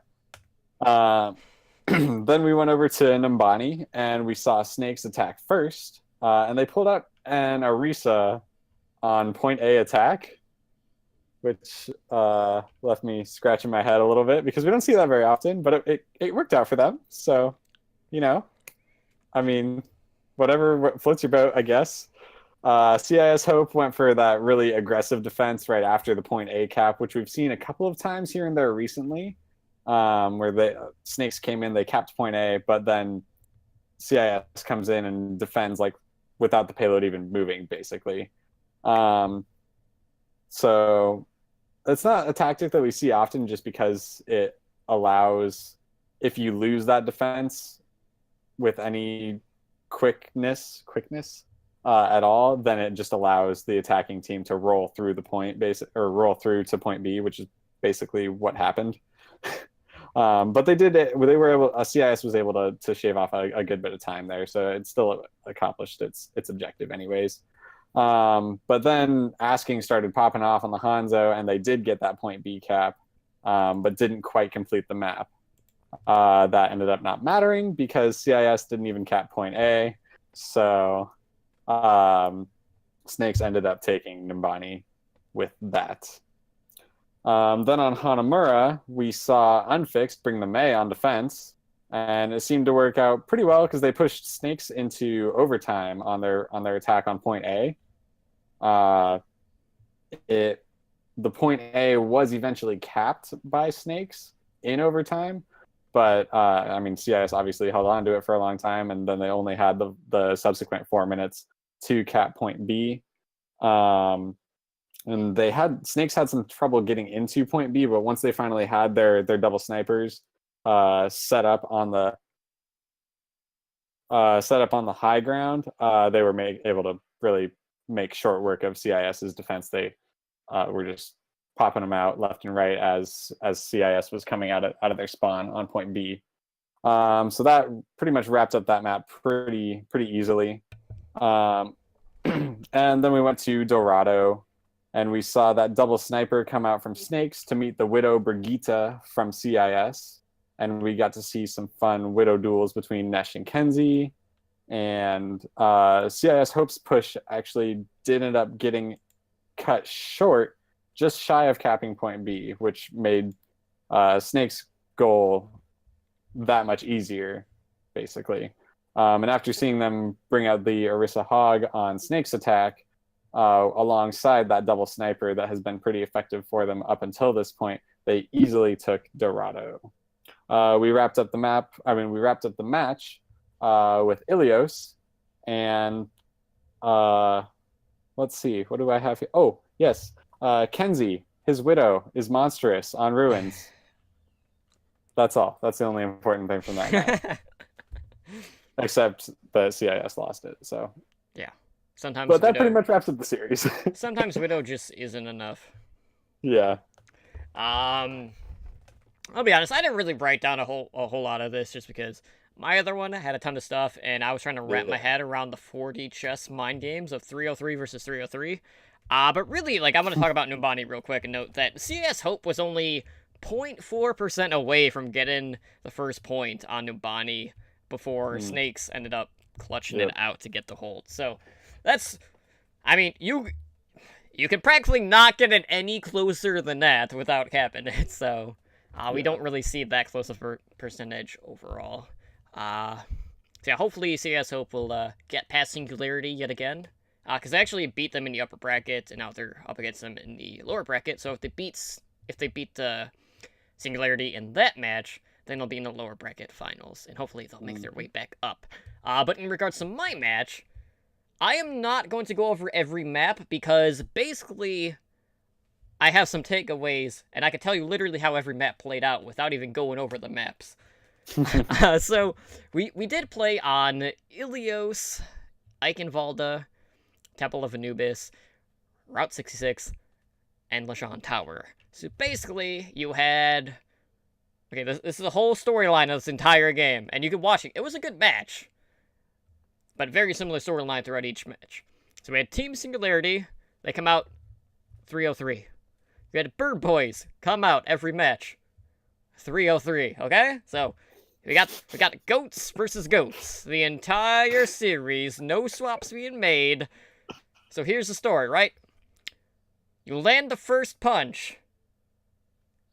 Then we went over to Numbani, and we saw Snakes attack first, and they pulled out an Orisa on point A attack, which left me scratching my head a little bit because we don't see that very often, but it worked out for them. So, you know, I mean, whatever floats your boat, I guess. CIS Hope went for that really aggressive defense right after the point A cap, which we've seen a couple of times here and there recently, where the Snakes came in, they capped point A, but then CIS comes in and defends like without the payload even moving, basically. So it's not a tactic that we see often, just because it allows, if you lose that defense with any quickness at all, then it just allows the attacking team to roll through the point or roll through to point B, which is basically what happened. But they did it. They were able. CIS was able to shave off a good bit of time there, so it still accomplished its objective, anyways. But then Asking started popping off on the Hanzo, and they did get that point B cap, but didn't quite complete the map. That ended up not mattering because CIS didn't even cap point A. So Snakes ended up taking Nimbani with that. Then on Hanamura, we saw Unfixed bring the Mei on defense, and it seemed to work out pretty well because they pushed Snakes into overtime on their attack on point A. The point A was eventually capped by Snakes in overtime, but I mean, CIS obviously held on to it for a long time, and then they only had the subsequent 4 minutes to cap point B. And Snakes had some trouble getting into point B, but once they finally had their double snipers set up on the high ground, they were able to really make short work of CIS's defense. They were just popping them out left and right as CIS was coming out of their spawn on point B. So that pretty much wrapped up that map pretty easily. And then we went to Dorado, and we saw that double sniper come out from Snakes to meet the Widow Brigitte from CIS. And we got to see some fun Widow duels between Nesh and Kenzie. And CIS Hope's push actually did end up getting cut short, just shy of capping point B, which made Snake's goal that much easier, basically. And after seeing them bring out the Orisa Hog on Snake's attack, alongside that double sniper that has been pretty effective for them up until this point, they easily took Dorado. We wrapped up the match with Ilios, and let's see, what do I have here? Oh, yes, Kenzie, his widow, is monstrous on Ruins. That's all. That's the only important thing from that match. Except that CIS lost it, so. Yeah. Sometimes but that pretty much wraps up the series. Sometimes Widow just isn't enough. Yeah. I'll be honest, I didn't really write down a whole lot of this just because my other one had a ton of stuff, and I was trying to wrap my head around the 4D chess mind games of 303 versus 303. But really, like, I'm going to talk about Numbani real quick and note that CS Hope was only 0.4% away from getting the first point on Numbani before Snakes ended up clutching it out to get the hold. So that's, I mean, you can practically not get it any closer than that without capping it. So we don't really see that close of a percentage overall. So yeah, hopefully CS Hope will get past Singularity yet again. Because they actually beat them in the upper bracket, and now they're up against them in the lower bracket. So if they beat Singularity in that match, then they'll be in the lower bracket finals, and hopefully they'll make their way back up. But in regards to my match, I am not going to go over every map, because basically I have some takeaways, and I can tell you literally how every map played out without even going over the maps. So we did play on Ilios, Eichenwalde, Temple of Anubis, Route 66, and Lashan Tower. So basically, you had... Okay, this is the whole storyline of this entire game, and you could watch it. It was a good match, but very similar storyline throughout each match. So we had Team Singularity. They come out 303. We had Bird Boys come out every match 303, okay? So we got goats versus goats. The entire series, no swaps being made. So here's the story, right? You land the first punch,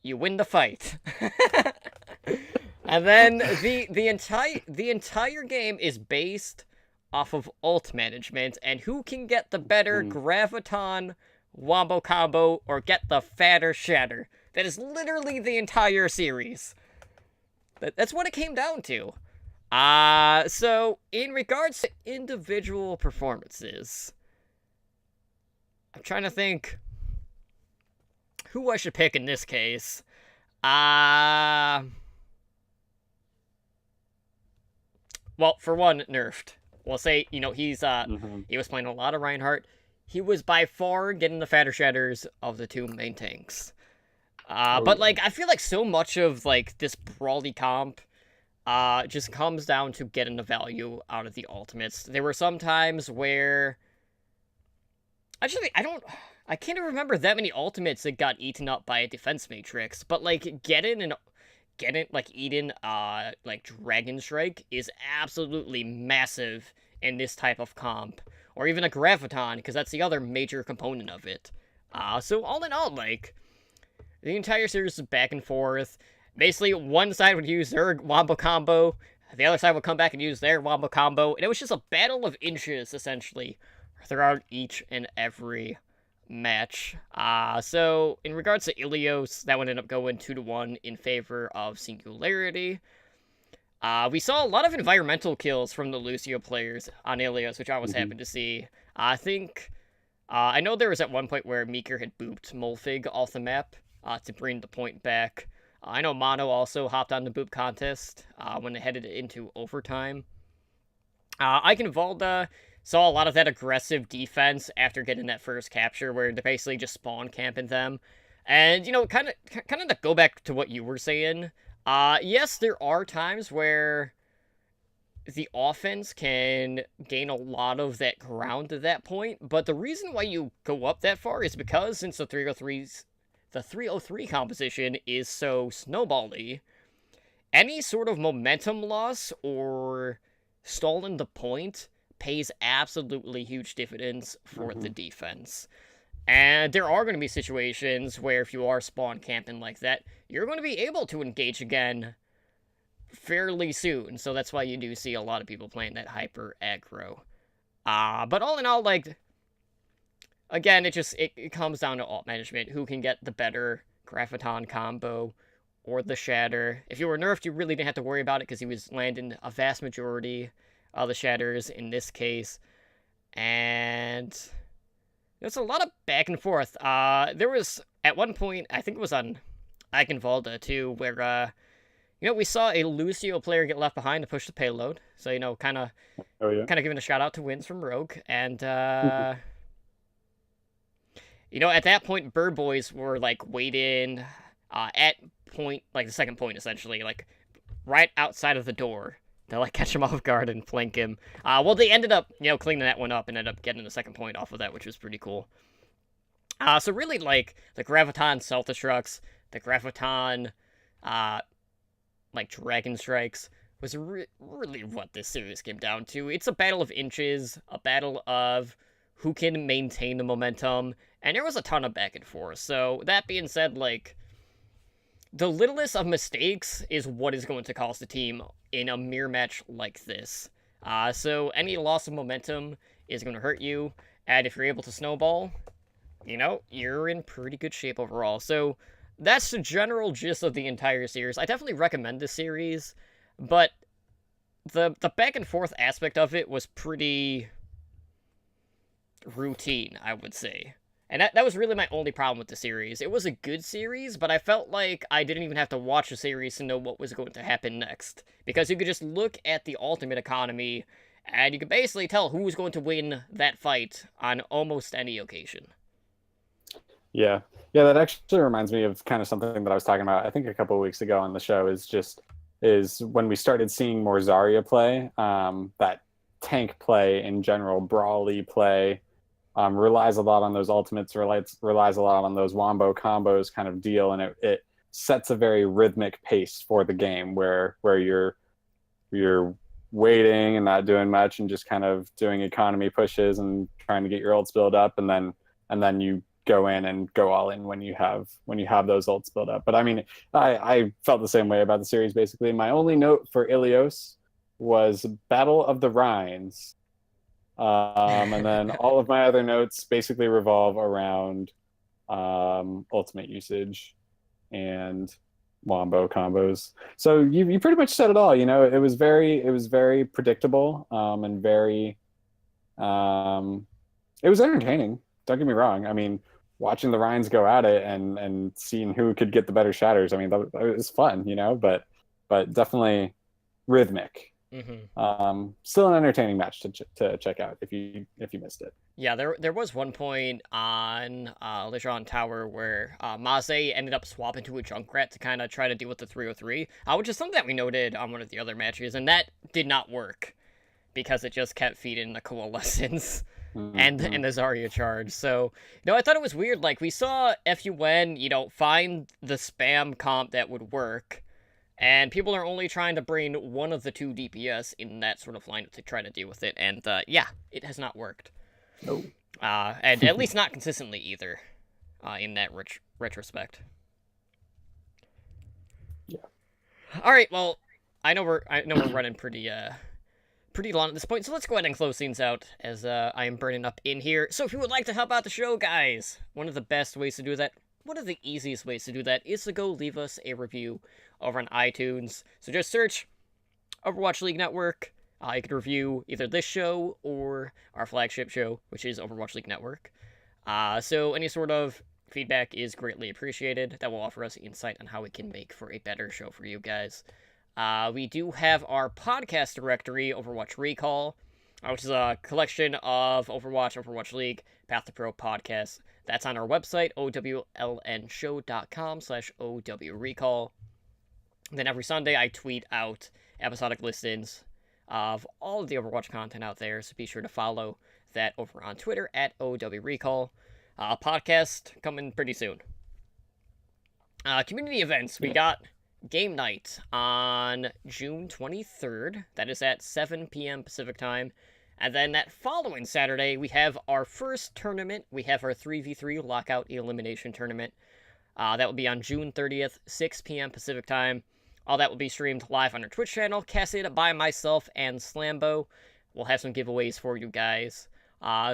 you win the fight. And then the entire game is based off of ult management and who can get the better Graviton Wombo combo or get the fatter shatter. That is literally the entire series. That's what it came down to. So in regards to individual performances, I'm trying to think who I should pick in this case. Well, for one, Nerfed. We'll say, you know, he was playing a lot of Reinhardt. He was by far getting the fatter shatters of the two main tanks. But, like, I feel like so much of, like, this brawly comp just comes down to getting the value out of the ultimates. There were some times where... Actually, I can't even remember that many ultimates that got eaten up by a defense matrix, but, like, eating, like, Dragon Strike is absolutely massive in this type of comp. Or even a Graviton, because that's the other major component of it. So all in all, like, the entire series is back and forth. Basically, one side would use their wombo combo, the other side would come back and use their wombo combo, and it was just a battle of inches, essentially, throughout each and every match. So, in regards to Ilios, that one ended up going 2-1 in favor of Singularity. We saw a lot of environmental kills from the Lucio players on Ilios, which I was happy to see. I think I know there was at one point where Meeker had booped Molfig off the map to bring the point back. I know Mono also hopped on the boop contest when it headed into overtime. Eichenwalde saw a lot of that aggressive defense after getting that first capture, where they're basically just spawn camping them. And kind of to go back to what you were saying. Yes, there are times where the offense can gain a lot of that ground at that point, but the reason why you go up that far is because since the 303 composition is so snowbally, any sort of momentum loss or stalling the point pays absolutely huge dividends for the defense. And there are going to be situations where if you are spawn camping like that, you're going to be able to engage again fairly soon. So that's why you do see a lot of people playing that hyper aggro. But all in all, like, again, it comes down to alt management. Who can get the better Graviton combo or the Shatter. If you were nerfed, you really didn't have to worry about it because he was landing a vast majority of the Shatters in this case. And there's a lot of back and forth. There was, at one point, I think it was on Eichenwalde too, where, we saw a Lucio player get left behind to push the payload. So, kind of giving a shout out to wins from Rogue. And, at that point, Bird Boys were, like, waiting at point, like, the second point, essentially, like, right outside of the door to, like, catch him off guard and flank him. Well, they ended up, cleaning that one up and ended up getting the second point off of that, which was pretty cool. So really, like, the Graviton self-destructs, the Graviton, like, Dragon Strikes, was really what this series came down to. It's a battle of inches, a battle of who can maintain the momentum, and there was a ton of back and forth. So, that being said, like, the littlest of mistakes is what is going to cost the team in a mirror match like this. So any loss of momentum is going to hurt you, and if you're able to snowball, you're in pretty good shape overall. So that's the general gist of the entire series. I definitely recommend this series, but the back and forth aspect of it was pretty routine, I would say. And that was really my only problem with the series. It was a good series, but I felt like I didn't even have to watch the series to know what was going to happen next. Because you could just look at the ultimate economy, and you could basically tell who was going to win that fight on almost any occasion. Yeah, that actually reminds me of kind of something that I was talking about, I think a couple of weeks ago on the show, is when we started seeing more Zarya play, that tank play in general, brawly play, relies a lot on those ultimates, relies a lot on those wombo combos kind of deal, and it sets a very rhythmic pace for the game where you're waiting and not doing much and just kind of doing economy pushes and trying to get your ults build up, and then you go in and go all in when you have those ults build up. But I mean, I felt the same way about the series basically. My only note for Ilios was Battle of the Rhines. And then all of my other notes basically revolve around ultimate usage and wombo combos. So you pretty much said it all. It was very predictable, and very it was entertaining. Don't get me wrong. I mean, watching the Rhines go at it and seeing who could get the better shatters. I mean, that was fun, but definitely rhythmic. Mm-hmm. Still an entertaining match to check out if you missed it. Yeah, there was one point on Lejeune Tower where Maze ended up swapping to a Junkrat to kind of try to deal with the 303, which is something that we noted on one of the other matches, and that did not work because it just kept feeding the Coalescence and the Zarya charge. So, I thought it was weird. Like, we saw FUN, find the spam comp that would work, and people are only trying to bring one of the two DPS in that sort of lineup to try to deal with it. And yeah, it has not worked. No. And at least not consistently either, in that retrospect. Yeah. All right. Well, I know we're running pretty long at this point, so let's go ahead and close things out as I am burning up in here. So if you would like to help out the show, guys, one of the best ways to do that, one of the easiest ways to do that, is to go leave us a review over on iTunes. So just search Overwatch League Network. You can review either this show or our flagship show, which is Overwatch League Network. So any sort of feedback is greatly appreciated. That will offer us insight on how we can make for a better show for you guys. We do have our podcast directory, Overwatch Recall, which is a collection of Overwatch, Overwatch League, Path to Pro podcasts. That's on our website, owlnshow.com/OWRecall. Then every Sunday, I tweet out episodic listings of all of the Overwatch content out there, so be sure to follow that over on Twitter at OWRecall. Podcast coming pretty soon. Community events, we got game night on June 23rd. That is at 7 p.m. Pacific time. And then that following Saturday, we have our first tournament. We have our 3v3 Lockout Elimination Tournament. That will be on June 30th, 6 p.m. Pacific time. All that will be streamed live on our Twitch channel, casted by myself and Slambo. We'll have some giveaways for you guys.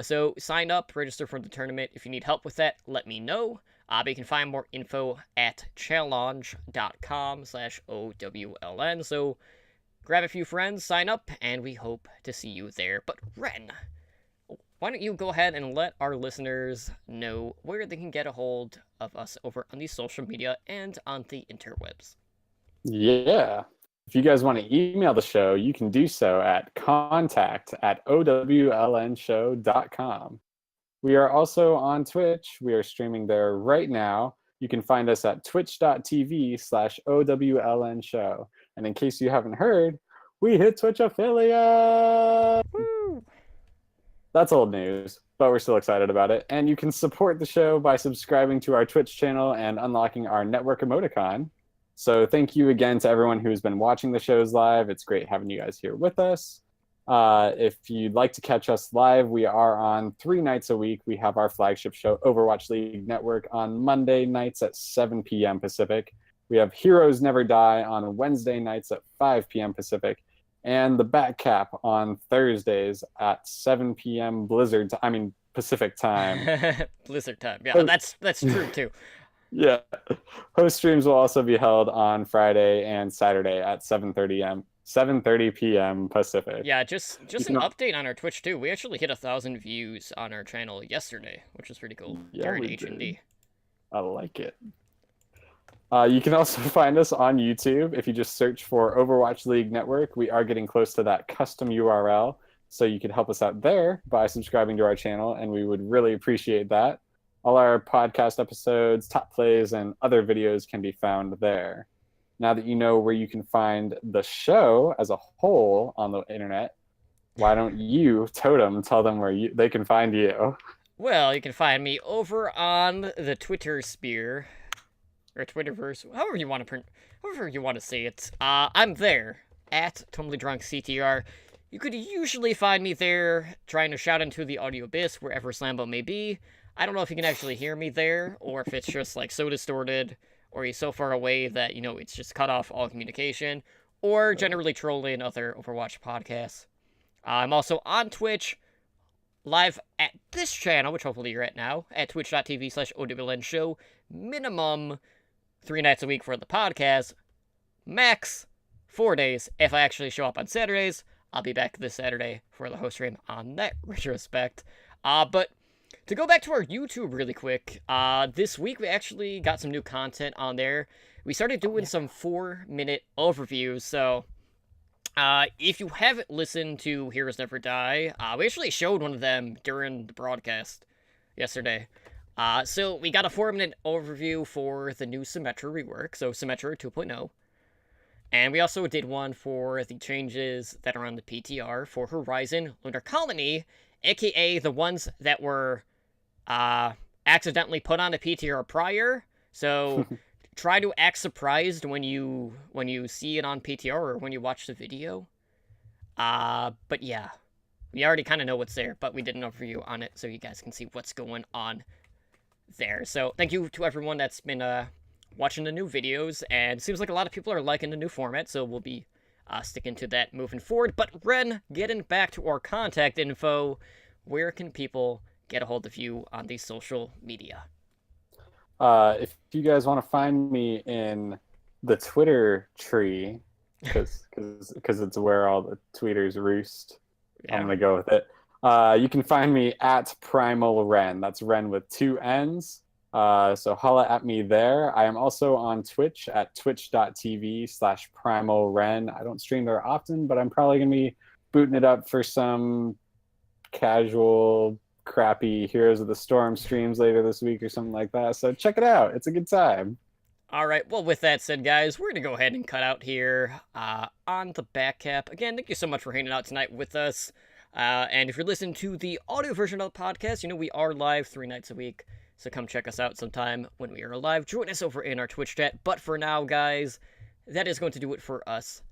So sign up, register for the tournament. If you need help with that, let me know. But you can find more info at challenge.com/OWLN. So grab a few friends, sign up, and we hope to see you there. But Ren, why don't you go ahead and let our listeners know where they can get a hold of us over on the social media and on the interwebs. Yeah. If you guys want to email the show, you can do so at contact@owlnshow.com. We are also on Twitch. We are streaming there right now. You can find us at twitch.tv/OWLNshow. And in case you haven't heard, we hit Twitch affiliate. Woo! That's old news, but we're still excited about it. And you can support the show by subscribing to our Twitch channel and unlocking our network emoticon. So thank you again to everyone who's been watching the shows live. It's great having you guys here with us. If you'd like to catch us live, we are on 3 nights a week. We have our flagship show, Overwatch League Network, on Monday nights at 7 p.m. Pacific. We have Heroes Never Die on Wednesday nights at 5 p.m. Pacific. And the Batcap on Thursdays at 7 p.m. Pacific time. Blizzard time. Yeah, that's true too. Yeah. Host streams will also be held on Friday and Saturday at 7:30 p.m. Pacific. Yeah, just an update on our Twitch too. We actually hit 1,000 views on our channel yesterday, which was pretty cool. Yeah, during we H&D. did. I like it. You can also find us on YouTube if you just search for Overwatch League Network. We are getting close to that custom URL, so you can help us out there by subscribing to our channel, and we would really appreciate that. All our podcast episodes, top plays, and other videos can be found there. Now that you know where you can find the show as a whole on the internet, why don't you, Totem, tell them where they can find you? Well, you can find me over on the Twitter sphere, or Twitterverse, however you want to say it. I'm there at TotallyDrunkCTR. You could usually find me there trying to shout into the audio abyss wherever Slambo may be. I don't know if you can actually hear me there, or if it's just like so distorted, or he's so far away that, it's just cut off all communication, or generally trolling other Overwatch podcasts. I'm also on Twitch, live at this channel, which hopefully you're at now, at twitch.tv/OWLNshow, minimum 3 nights a week for the podcast, max 4 days. If I actually show up on Saturdays, I'll be back this Saturday for the host stream on that retrospect. But to go back to our YouTube really quick, this week we actually got some new content on there. We started doing some 4-minute overviews, so if you haven't listened to Heroes Never Die, we actually showed one of them during the broadcast yesterday. So we got a 4-minute overview for the new Symmetra rework, so Symmetra 2.0. And we also did one for the changes that are on the PTR for Horizon Lunar Colony, aka the ones that were accidentally put on the PTR prior. So try to act surprised when you see it on PTR or when you watch the video. But yeah, we already kind of know what's there, but we did an overview on it so you guys can see what's going on there. So thank you to everyone that's been watching the new videos, and it seems like a lot of people are liking the new format, so we'll be sticking to that moving forward. But Ren, getting back to our contact info, where can people get a hold of you on the social media? If you guys want to find me in the Twitter tree, because it's where all the tweeters roost, yeah. I'm gonna go with it. You can find me at Primal Ren. That's Ren with two N's. So holla at me there. I am also on Twitch at twitch.tv/Primal Ren. I don't stream there often, but I'm probably going to be booting it up for some casual, crappy Heroes of the Storm streams later this week or something like that. So check it out. It's a good time. All right, well, with that said, guys, we're going to go ahead and cut out here on the back cap. Again, thank you so much for hanging out tonight with us. And if you're listening to the audio version of the podcast, you know we are live 3 nights a week. So come check us out sometime when we are live. Join us over in our Twitch chat. But for now, guys, that is going to do it for us.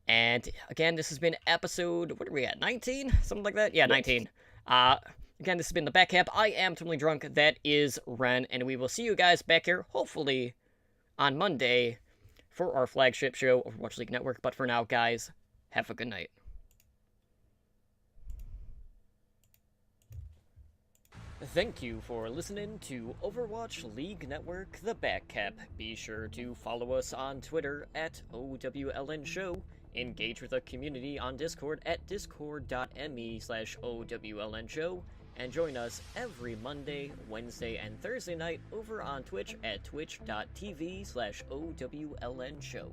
And again, this has been episode, what are we at, 19? Something like that? Yeah, 19. Again, this has been the back cap. I am Totally Drunk. That is Ren. And we will see you guys back here, hopefully, on Monday for our flagship show, Overwatch League Network. But for now, guys, have a good night. Thank you for listening to Overwatch League Network, the Backcap. Be sure to follow us on Twitter at OWLN Show. Engage with the community on Discord at discord.me/OWLN Show. And join us every Monday, Wednesday, and Thursday night over on Twitch at twitch.tv/OWLN Show.